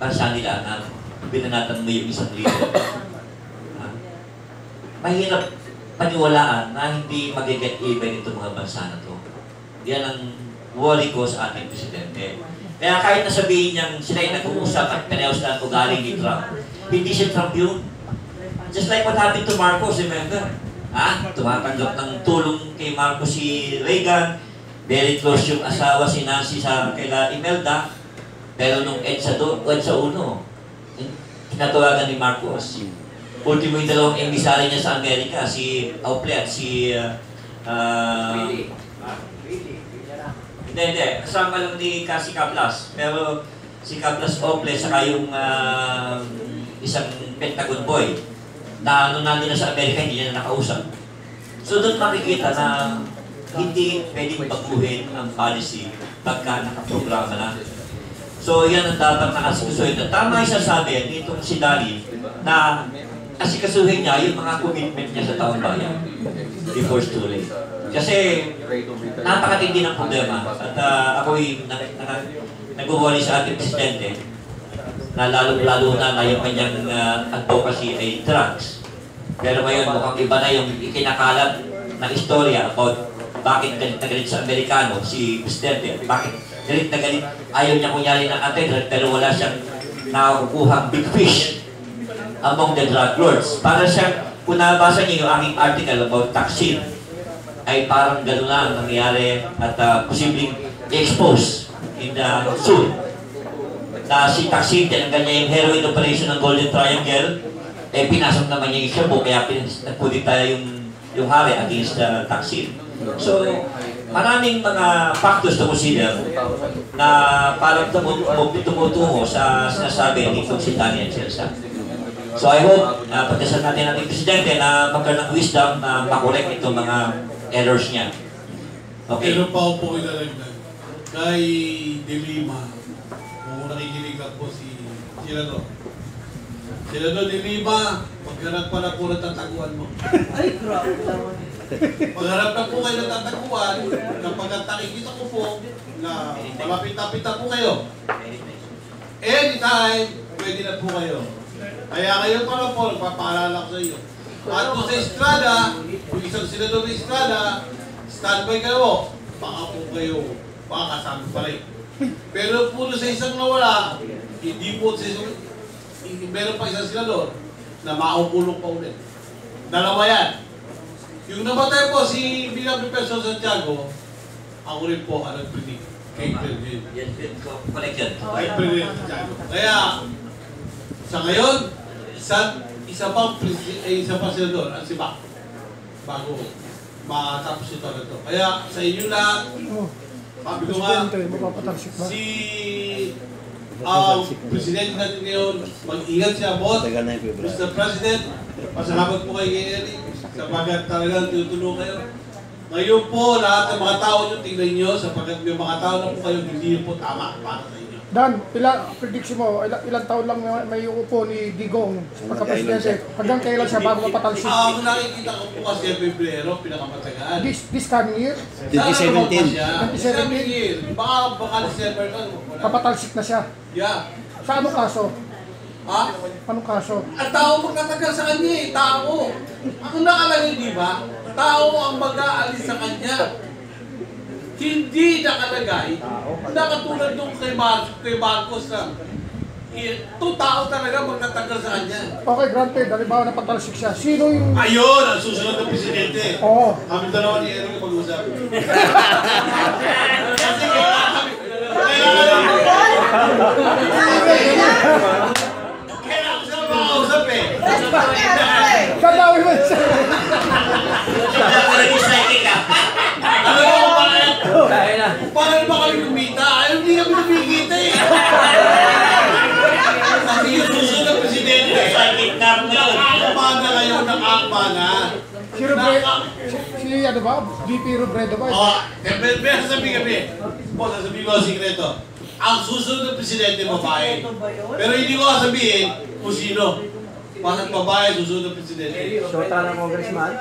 bansa nila na binanatan mo yung isang leader. Mahirap paniwalaan na hindi mag-get even itong mga bansa na to. Yan ang worry ko sa ating presidente. Kaya kahit nasabihin niyang sila yung nag-uusap at pinayos na ugali ni Trump, hindi si Trump yun. Just like what happened to Marcos, remember? Tumatanggap ng tulong kay Marcos si Reagan, very close yung asawa si Nancy sa kaila Imelda, pero nung EDSA 1, tinatawagan ni Marcos. Ultimo yung dalawang emisary niya sa Amerika, si Auple at si hindi. Kasama lang ni si Caplas. Pero si Caplas Auple saka yung isang Pentagon boy na nandun na sa Amerika, hindi niya na nakausap. So doon makikita na hindi pwedeng baguhin ang policy pagka nakaprograma na. So yan ang dapat nakasikasuhin. Tama yung sasabi nitong si Dali na asikasuhin niya yung mga commitment niya sa taong bayan before it's too late. Kasi napakatindi ng problema at ako'y nag-worry sa ating presidente na lalo na yung kanyang advocacy ay drugs. Pero ngayon mukhang iba na yung ikinakalat na istorya about bakit galit na galit sa Amerikano si presidente, bakit galit na galit, ayaw niya kunyari ng anti-drug pero wala siyang nakukuhang big fish among the drug lords. Para siya, kung nabasa niyo yung aking article about Taksin, ay parang gano'n na ang nangyari at posibleng i-expose in the soon. Na si Taksin, tinanggal niya yung heroin operation ng Golden Triangle, pinasok naman niya yung Shabu, kaya nagpulit tayo yung hari against Taksin. So, maraming mga factors to consider na parang tumutungo sa sinasabi ni si Danny Atienza. So I hope pagkasal natin ang presidente na magkaroon ng wisdom na makorek itong mga errors niya. Okay. Pero pa po ilalagdag. Kay De Lima, kung nakikinig ako si Senador. Senador De Lima, pagharap pa na po natataguan mo. Ay, grabe naman. Pagharap na po kayo natataguan, kapag nakikita ko po na malapit-lapit na po kayo. Anytime, pwede na po kayo. Kaya ngayon pa lang po, nagpapaalala ko sa iyo. At kung sa Estrada, yung isang senador ng Estrada, standby kayo. Baka po kayo, baka kasama pa rin. Pero po sa isang nawala, hindi po sa isang, meron pa isang senador na maukulong pa ulit. Dalawa yan. Yung namatay po si Bilang Professor Santiago, ako rin po ang nag-predict kay President. Kay President Santiago. Kaya, sa ngayon, isa pang senador ang si Mac bago matapos ito na ito. Kaya sa inyo lahat, sabi ko nga, si Presidente natin ngayon, mag-ingat siya bot. Mr. President, pasalamat po kay Eric sapagkat talagang tutulong kayo. Ngayon po, lahat ng mga tao nyo, tingnan nyo sapagkat may mga tao na po kayo, hindi po tama para sa inyo. Dan, prediction mo, ilang taon lang may uupo ni Digong sa pagka-presidente? Hanggang kailan siya bago mapatalsik? Ang nakikita ko po kasi Pebrero, pinakamatagaan. This coming year? 2017. 2017. Baka December ka. Papatalsik na siya? Yeah. Sa anong kaso? Ha? Anong kaso? Ang tao magtatagal sa kanya eh, tao. Ang nakalagay, di ba? Tao ang mag-aalis sa kanya. Hindi nakalagay na katulad nung kay Marcos na ito tao talaga magtatagal sa kanya. Okay, granted, halimbawa na patalsik siya. Sino yung... Ayun, ang susunod ng presidente. Oo. Kami dalawa ni Eric pag-usap. Kailangan siya makausap eh. Kadawi mo siya. Alam mo kung paano ba kami kumita? Ayaw hindi kami kumikita eh. Kasi yung susunod ng presidente. Sa gitna mo ano ba? VP Robredo ba? May sasabihin kami. Boss, sasabihin ko ang sikreto. Ang susunod na presidente babae. Pero hindi ko sabihin kung sino. Bakit babae susunod na presidente? Shota ng congressman?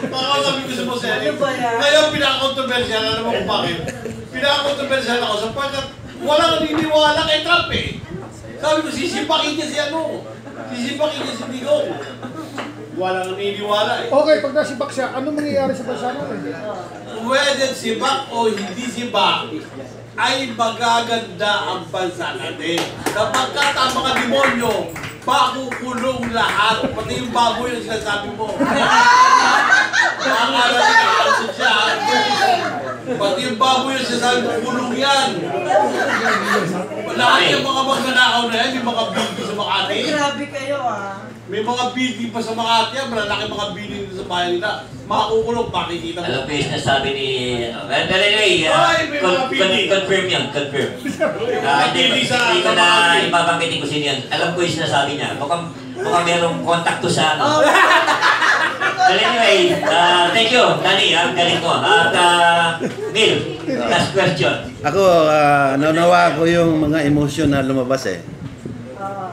Baka sabi ko sa boss, ngayon pinaka-controversial, alam mo kung bakit? Pinaka-controversial ako sapagkat walang naniniwala kay Trump eh. Sabi ko, sisipakin niya si ano. Sisipakin niya si Digong. Walang naniniwala eh. Okay, pag nasibak siya, anong mangyayari sa bansa natin? Whether sibak o hindi sibak, ay magaganda ang bansa natin. Kapagkat ang mga demonyo, pakukulong lahat. Pati yung baboy yung sinasabi mo. Akala nag-aansot siya. Pati yung baboy yung sinasabi mo, kulong yan. Lahat yung mga magnanakaw na yan, yung mga building sa Makati. Grabe kayo May mga building pa sa Makati yan, malalaki mga building sa bayan nila. Makukulong, makikita mo. Alam ko yung sinasabi ni... anyway, confirm yan, confirm. Hindi ko na ipapangkitin ko sino yan. Alam ko yung sinasabi niya. Mukhang merong kontakto sa ano. But anyway, thank you, Danny. Galing mo. At Neil, last question. Ako, naunawa ko yung mga emosyon na lumabas eh.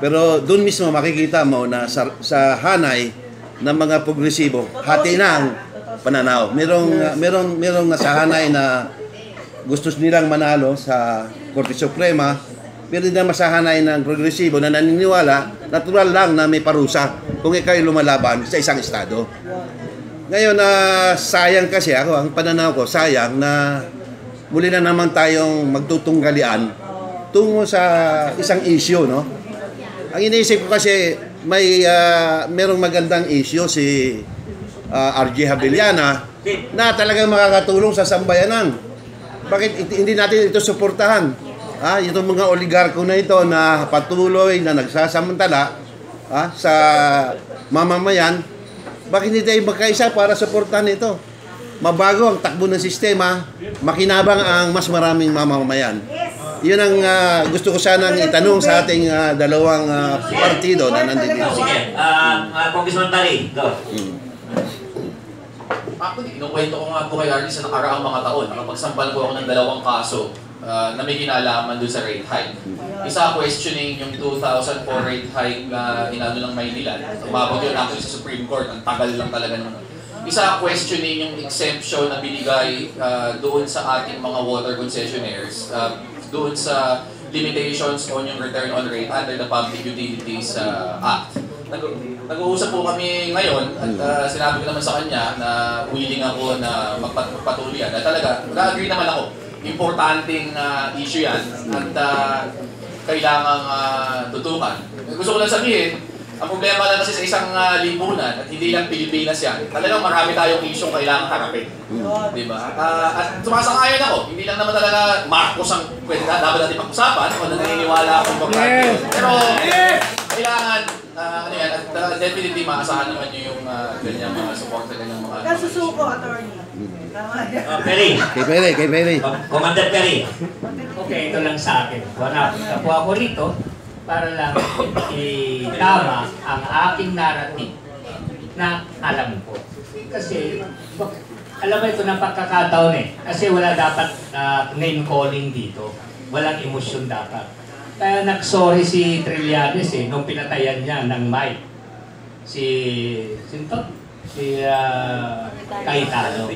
Pero doon mismo makikita mo na sa hanay ng mga progresibo, hati na ang pananaw. Merong nasa hanay na gusto nilang manalo sa Korte Suprema, pero hindi na masahanay ng progresibo na naniniwala, natural lang na may parusa kung ikaw ay lumalaban sa isang estado. Ngayon, sayang kasi ako, ang pananaw ko, sayang na muli na naman tayong magtutunggalian tungo sa isang issue, no? Ang iniisip ko kasi merong magandang issue si RJ Habiliana na talagang makakatulong sa sambayanan. Bakit hindi natin ito suportahan? Itong mga oligarko na ito na patuloy na nagsasamantala sa mamamayan, bakit hindi tayo magkaisa para suportahan ito? Mabago ang takbo ng sistema, makinabang ang mas maraming mamamayan. Yun ang gusto ko sanang itanong sa ating dalawang partido na nandito. Sige, Congressman Barry, go. Actually, inukwento ko nga po kay Arnie sa nakaraang mga taon. Nakapagsampal po ako ng 2 kaso na may kinalaman doon sa rate hike. Isa questioning yung 2004 rate hike na inano ng Maynila. Umabot yun actually sa Supreme Court. Ang tagal lang talaga naman. Isa questioning yung exemption na binigay doon sa ating mga water concessionaires. Doon sa limitations on yung return on rate under the Public Utilities Act. Nag-uusap po kami ngayon at sinabi ko naman sa kanya na willing ako na magpatuloy yan. At talaga, nag-agree naman ako. Importanteng issue yan at kailangang tutukan. Gusto ko lang sabihin, ang problema lang kasi sa isang lipunan at hindi lang Pilipinas yan, talagang marami tayong isyong kailangang harapin. Diba? At sumasang-ayon ako, hindi lang naman talaga Marcos ang pwede dapat natin pag-usapan o naniniwala akong importante. Pero kailangan, ano yan, at definitely maasahan naman nyo yung ganyang mga support sa ganyang mga... Kasusuko, attorney. Perry. Kay Perry. Commander Perry. Okay, ito lang sa akin. Wala po ako rito para lang itama ang aking narrative na alam ko. Kasi, alam mo ito ng pagkakataon eh. Kasi wala dapat name calling dito. Walang emosyon dapat. Kaya nag-sorry si Trillanes eh, nung pinatayan niya ng mic. Si Cayetano.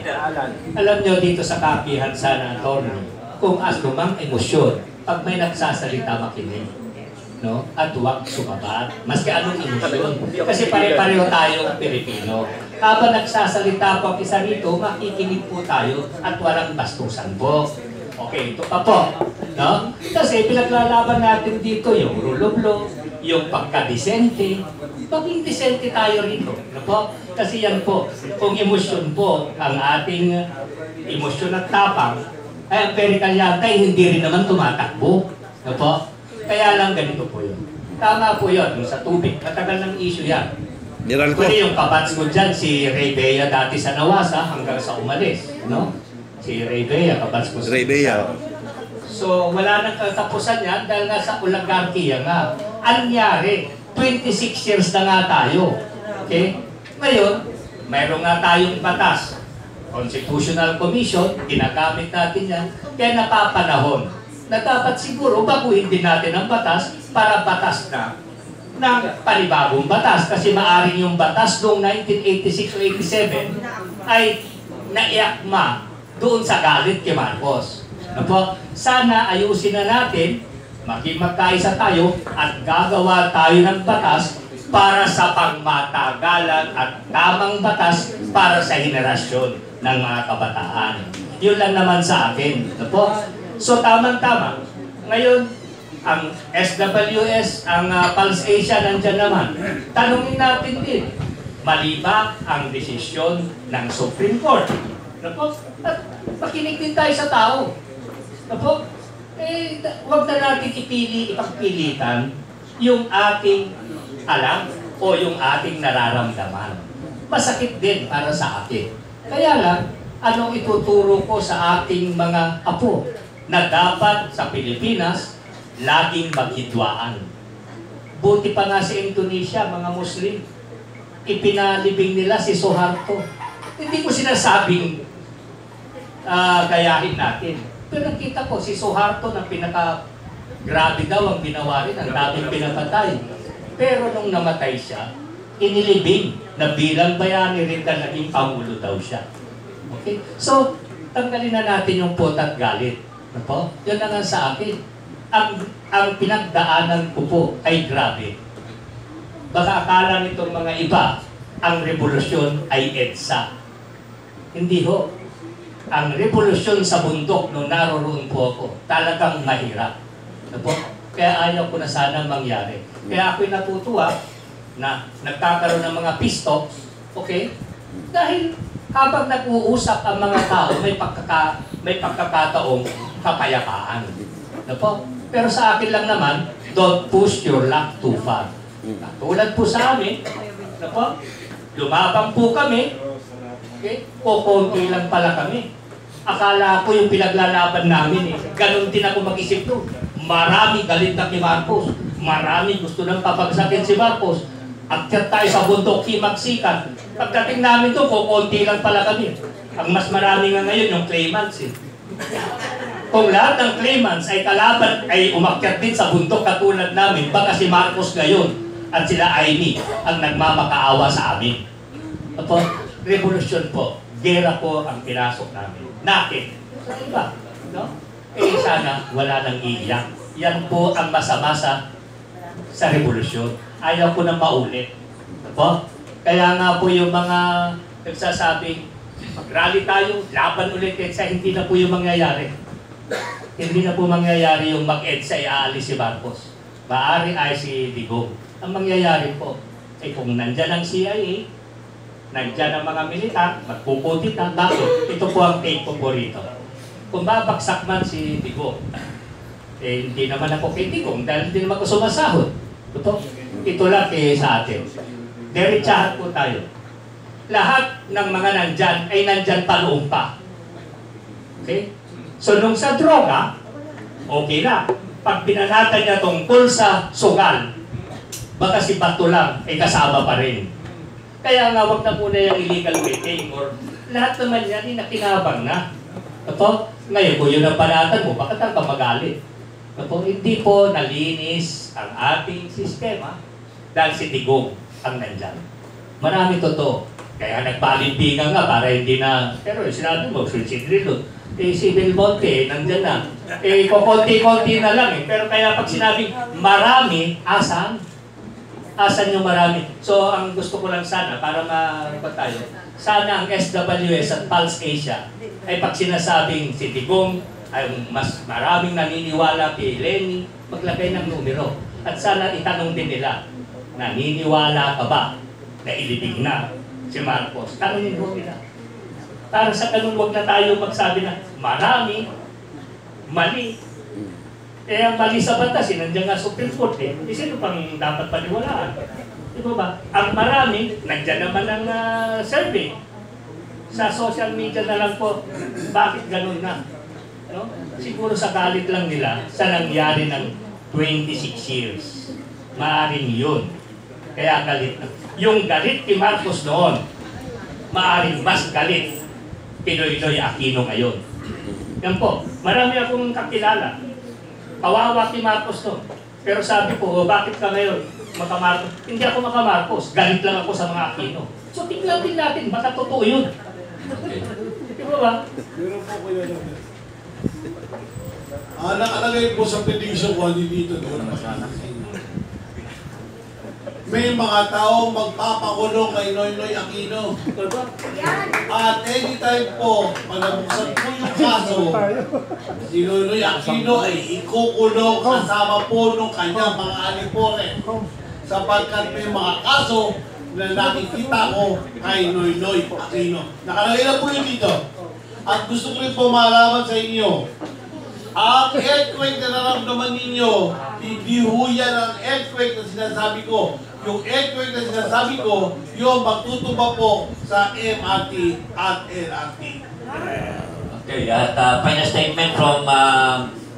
Alam nyo dito sa kapihan sana, attorney, kung asumang emosyon, pag may nagsasalita makinig. No? At huwag sumabat. Maski anong emosyon. Kasi pare-pareho tayong Pilipino. Habang nagsasalita po ang isa rito, makikinig po tayo at walang bastusan po. Okay, ito pa po. No? Kasi pinaglalaban natin dito yung rule of law, yung pagka-disente. Maging disente tayo rito. No po? Kasi yan po, kung emosyon po ang ating emosyon at tapang, ay ang perikalyan ay hindi rin naman tumatakbo. No po? Kaya lang ganito po yun. Tama po yun, sa tubig. Matagal ng issue yan. Pwede yung kabats ko dyan, si Ray Bea dati sa Nawasa hanggang sa umalis. No? Si Ray Bea, kabats ko sa Ray Bea. So, wala nang katapusan yan dahil nasa oligarkiya nga. Anyari, 26 years na nga tayo. Okay? Ngayon, mayroon nga tayong batas, Constitutional Commission, ginagamit natin yan, kaya napapanahon na dapat siguro baguhin din natin ang batas para batas na ng panibagong batas. Kasi maaring yung batas noong 1986 o 87 ay naiakma doon sa galit kay Marcos. Sana ayusin na natin, maging magkaisa tayo at gagawa tayo ng batas para sa pangmatagalan at tamang batas para sa henerasyon ng mga kabataan. Yun lang naman sa akin. So tamang-tama. Ngayon, ang SWS, ang Pulse Asia nandyan naman. Tanungin natin din, mali ba ang desisyon ng Supreme Court? At makinig din tayo sa tao. Huwag na natin ipagpilitan yung ating alam o yung ating nararamdaman. Masakit din para sa akin. Kaya lang, anong ituturo ko sa ating mga apo na dapat sa Pilipinas laging maghidwaan. Buti pa nga sa Indonesia, mga Muslim, ipinalibing nila si Suharto. Hindi ko sinasabing gayahin natin. Pero nakita ko, si Suharto na grabe daw ang ginawa rin, ang daming pinapatay. Pero nung namatay siya, inilibing na bilang bayani rin na naging pangulo daw siya. Okay? So, tanggalin na natin yung pot at galit. Yan na nga sa akin. Ang pinagdaanan ko po ay grabe. Baka akala nitong mga iba, ang revolusyon ay EDSA. Hindi ho. Ang revolusyon sa bundok nung naroroon po ako, talagang mahirap. Kaya ayaw ko na sana mangyari. Kaya ako'y natutuwa na nagkakaroon ng mga pisto, okay? Dahil habang nag-uusap ang mga tao, may pagkakataong kapayapaan. Pero sa akin lang naman, don't push your luck too far. Tulad po sa amin, lumabang po kami, okay? Kukunti lang pala kami. Akala ko yung pinaglalaban namin Ganon din ako mag-isip doon. Marami galit na kay Marcos. Marami gusto nang papagsakin si Marcos. Akyat tayo sa bundok, himaksikan. Pagdating namin doon, kukunti lang pala kami. Ang mas marami nga ngayon yung claimants Kung lahat ng claimants ay kalaban, ay umakyat din sa bundok katulad namin, baka si Marcos ngayon at sila Aimee ang nagmamakaawa sa amin. Revolusyon po. Gera po ang pinasok namin. Natin. Sa iba. Sana wala nang iiyak. Yan po ang masama sa revolusyon. Ayaw ko nang maulit. Kaya nga po yung mga nagsasabing, mag-rally tayo, laban ulit EDSA, hindi na po yung mangyayari. Hindi na po mangyayari yung mag-EDSA, aalis si Marcos. Maaari ay si Digong. Ang mangyayari po, kung nandyan ang CIA, nandyan ang mga militar, magpuputit na. Bakit? Ito po ang take ko po rito. Kung babaksak man si Digong, hindi naman ako kay Digong dahil hindi naman ako sumasahod. Ito lang sa atin. Diretsahan po tayo. Lahat ng mga nandyan ay nandyan pa noong pa. Okay? So nung sa droga, okay na. Pag pinanatan niya tungkol sa sugal, baka si Bato lang ay kasama pa rin. Kaya nga wag na muna yung illegal waiting or lahat naman yan ay nakinabang na. Ngayon kung yun ang panatan mo, bakit ang magalit? Hindi po nalinis ang ating sistema dahil si Digong ang nandyan. Marami totoo. Kaya nagpalimbingan nga para hindi na, pero sinabi mo, si Drilon, si Belmonte, nandyan na. Kukunti-kunti na lang Pero kaya pag sinabing marami, asan? Asan yung marami? So, ang gusto ko lang sana, para marupad tayo, sana ang SWS at Pulse Asia ay pag sinasabing si Digong ay mas maraming naniniwala kay Lenny, maglagay ng numero. At sana itanong din nila, naniniwala ka ba na ilibing na si Marcos? Tanongin mo nila. Para sa ganun, huwag na tayo magsabi na marami, mali. Ang mali sa batas, nandiyan nga Supreme Court sino pang dapat paniwalaan? Di ba? Ang marami, nandiyan naman ang survey. Sa social media na lang po, bakit ganun na? Siguro sa galit lang nila sa nangyari ng 26 years. Maaring yun. Kaya galit na. Yung galit kay Marcos noon, maaring mas galit Pinoy Aquino ngayon. Yan po, marami akong kakilala. Kawawa si Marcos to. Pero sabi ko, bakit ka ngayon makamarcos? Hindi ako makamarcos. Galit lang ako sa mga Aquino. So tingnan din natin, baka totoo yun. Di ba? Meron po ko yun. Nakalagay po sa petition ko dito doon. May mga taong magpapakulong kay Noynoy Aquino. At anytime po, pag nabuksan po yung kaso, si Noynoy Aquino ay ikukulong kasama po ng kanyang mga alipore. Sapagkat may mga kaso na nakikita ko kay Noynoy Aquino. Nakalagay na po yun dito. At gusto ko rin po malaman sa inyo, ang earthquake na naramdaman ninyo, hindi ho yan ang earthquake na sinasabi ko. Yung earthquake na sinasabi ko, yung magtutumba po sa MRT at LRT. Okay, at final statement from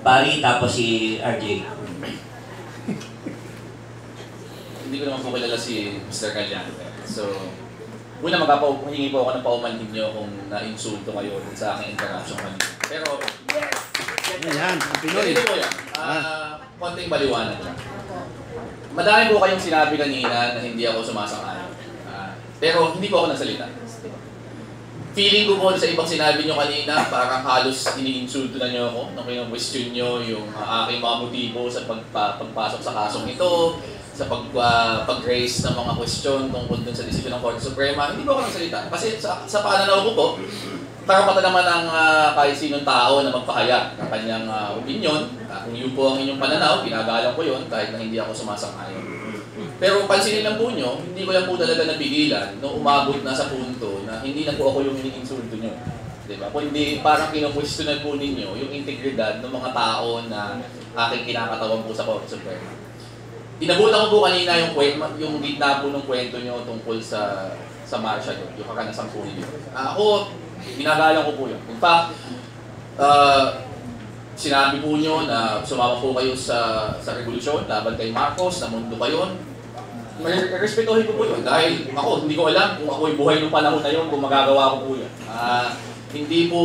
Barry, tapos si RJ. Hindi ko naman po kilala si Mr. Caliante. So, una hingi po ako ng paumanhin niyo kung na-insulto kayo sa aking interaction kanina. Pero, Yan, ang Pinoy. ganito po yan. Konting baliwanag lang. Madami po kayong sinabi kanina na hindi ako sumasang-ayon. Pero hindi po ako nagsalita. Feeling ko po sa ibang sinabi nyo kanina, parang halos ini-insulto na nyo ako nung kino-question nyo yung aking mga motibo sa pagpasok sa kasong ito, sa pag-raise ng mga question tungkol dun sa desisyon ng Korte Suprema. Hindi po ako nagsalita. Kasi sa pananaw ko po, karapatan naman ng kahit sinong tao na magpahayag ng kanyang opinion. Kung yun po ang inyong pananaw, ginagalang ko yun kahit na hindi ako sumasang-ayon. Pero pansinin lang po nyo, hindi ko lang po talaga napigilan nung umabot na sa punto na hindi na po ako yung ini-insulto nyo. Diba? Kundi parang kino-questionan po ninyo yung integridad ng mga tao na aking kinakatawan po sa Korte Suprema. Inabutan ko po kanina yung gitna po ng kwento nyo tungkol sa martial law, yung kakanasan po ninyo. Ako, ginagalang ko po yun. In fact, sinabi po nyo na sumama po kayo sa revolusyon laban kay Marcos, na mundo kayo. Respetuhin ko po yun dahil ako, hindi ko alam kung ako'y buhay ng panahon na yun, kung magagawa ko po yun. Hindi po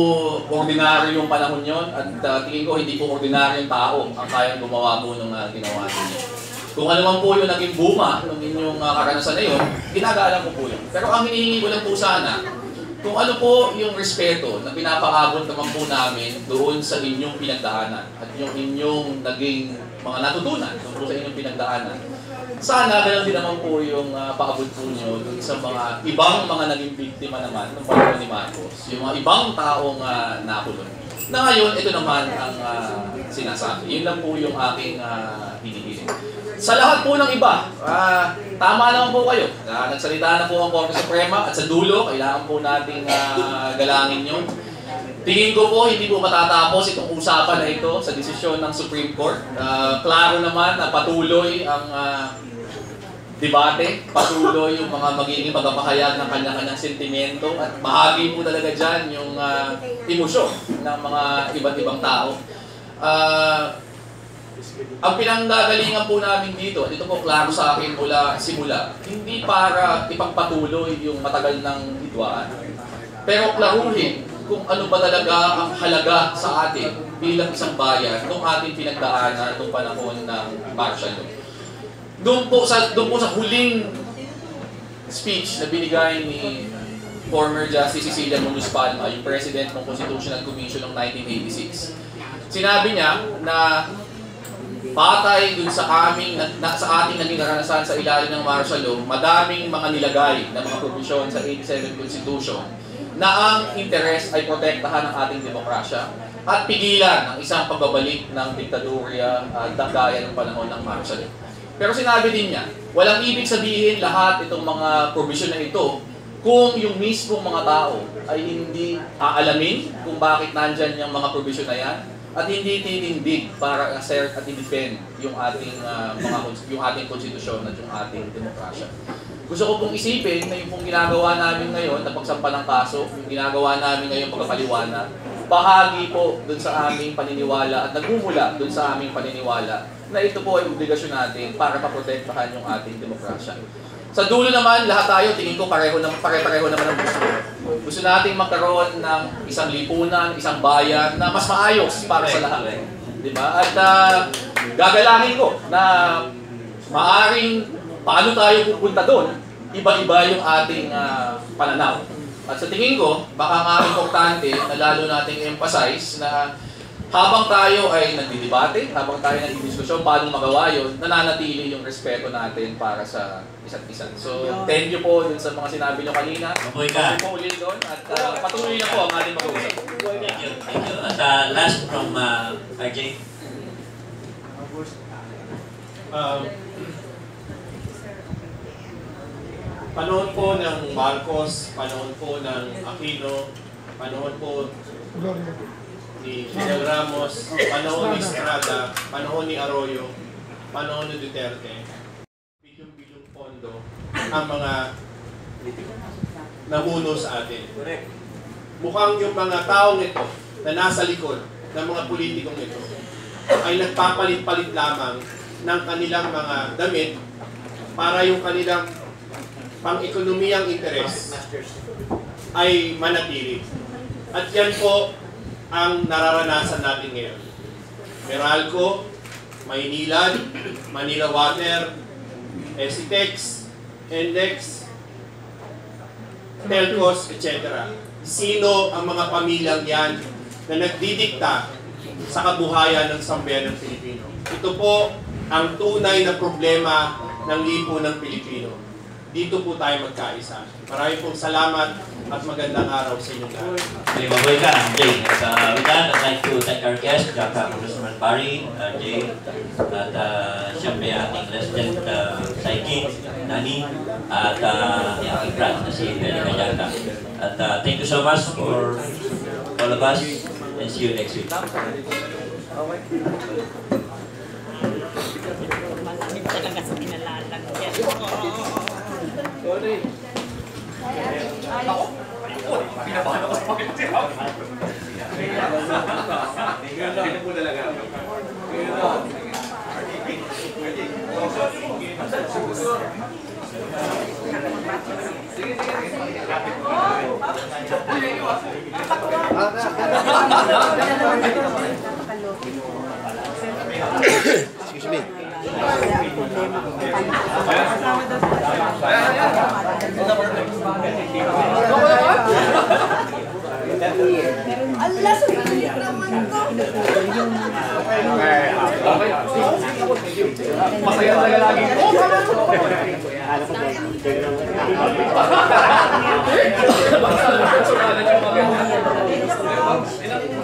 ordinaryo yung panahon yun at tingin ko hindi po ordinaryong tao ang kayang gumawa po ng ginawa ninyo. Kung ano man po yung naging buma ng inyong karanasan na yun, ginagalang ko po yun. Pero ang hinihingi ko lang po sana, kung ano po yung respeto na pinapaabot naman po namin doon sa inyong pinagdaanan at yung inyong naging mga natutunan doon po sa inyong pinagdaanan. Sana ganoon din naman po yung paabot po nyo doon sa mga ibang mga naging biktima naman ng panahon ni Marcos. Yung mga ibang taong nakulong. Na ngayon, ito naman ang sinasabi. Yun lang po yung aking hinihiling. Sa lahat po ng iba, tama naman po kayo. Nagsalita na po ang Korte Suprema at sa dulo, kailangan po nating galangin yun. Tingin ko po, hindi po matatapos itong usapan na ito sa desisyon ng Supreme Court. Klaro naman na patuloy ang debate, patuloy yung mga magiging pagpapahayag ng kanya-kanyang sentimento at bahagi po talaga dyan yung emosyon ng mga iba't ibang tao. Ang pinanggagalingan po namin dito, at ito po klaro sa akin mula simula, hindi para ipagpatuloy yung matagal ng hidwaan, pero klaruhin kung ano ba talaga ang halaga sa atin bilang isang bayan nung ating pinagdaanan nung panahon ng martial law. Doon po sa huling speech na binigay ni former Justice Cecilia Munoz Palma, yung President ng Constitutional Commission noong 1986, sinabi niya na batay dun sa ating naging karanasan sa ilalim ng martial law, madaming mga nilagay na mga provision sa 87 Constitution na ang interes ay protektahan ng ating demokrasya at pigilan ang isang pagbabalik ng diktadurya at gaya ng panahon ng martial law. Pero sinabi din niya, walang ibig sabihin lahat itong mga provision na ito kung yung mismong mga tao ay hindi aalamin kung bakit nandyan yung mga provision na yan at hindi titindig para assert at i-defend yung ating yung ating konstitusyon at yung ating demokrasya. Gusto ko pong isipin na yung pong ginagawa namin ngayon na pagsampa ng kaso, yung ginagawa namin ngayon pagkapaliwanag, bahagi po dun sa aming paniniwala at nagmumula dun sa aming paniniwala na ito po ay obligasyon natin para maprotektahan yung ating demokrasya. Sa dulo naman, lahat tayo, tingin ko pare-pareho naman ang gusto. Gusto nating magkaroon ng isang lipunan, isang bayan na mas maayos para sa lahat. Diba? At gagalangin ko na maaring paano tayo pupunta doon, iba-iba yung ating pananaw. At sa tingin ko, baka nga importante na lalo nating emphasize na habang tayo ay nagdidebate, habang tayo nagdidiskusyon paano magawa yun, nananatili yung respeto natin para sa isa't isa. So, thank you po dun sa mga sinabi nyo kanina. Mabuhay ka. Thank you po ulit doon at patuloy na po ang ating mag-uusap. Thank you. Thank you. At last from RJ. Panahon po ng Marcos, panahon po ng Aquino, panahon po ni Fidel Ramos, panahon ni Estrada, panahon ni Arroyo, panahon ni Duterte, bilyong-bilyong pondo ang mga namuno sa atin. Mukhang yung mga taong ito na nasa likod ng mga politikong ito ay nagpapalit-palit lamang ng kanilang mga damit para yung kanilang pang-ekonomiyang interes ay manatili. At yan po ang nararanasan natin ngayon. Meralco, Maynilad, Manila Water, Esitex, Endex, Telcos, etc. Sino ang mga pamilyang yan na nagdidikta sa kabuhayan ng sambayan ng Pilipino? Ito po ang tunay na problema ng lipunang Pilipino. Dito po tayo magkaisa. Maraming pong salamat at magandang araw sa inyong lahat. Okay, mabuhay ka, Jay. At with that, I'd like to thank our guest, Congressman Barry, Jay, at siyempre ating resident sidekick, Nani, at yung aking friend na si Benny Cayata. At thank you so much for all of us, and see you next week. Malamig talaga sa kinalalagyan. Sorry. Ako? Pinabahan ako sa pakit siya. Ganun po talaga. Excuse me. Allah, sulit naman to. Masaya talaga lagi.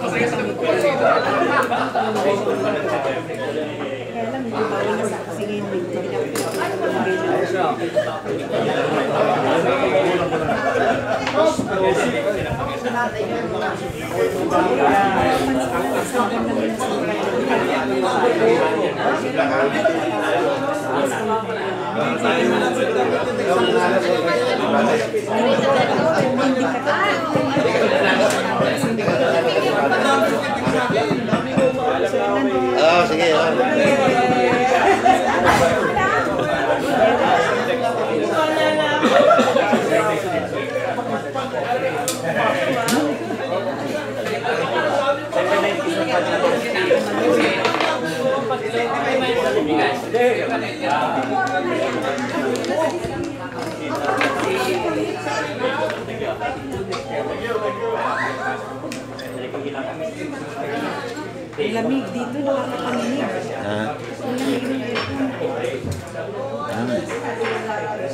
Masaya sa Kaya lang, hindi bawal na sa kasingin. Oh, sige. Lamig dito, nakakapanginig. Ah. Lamig ng aircon. Ah.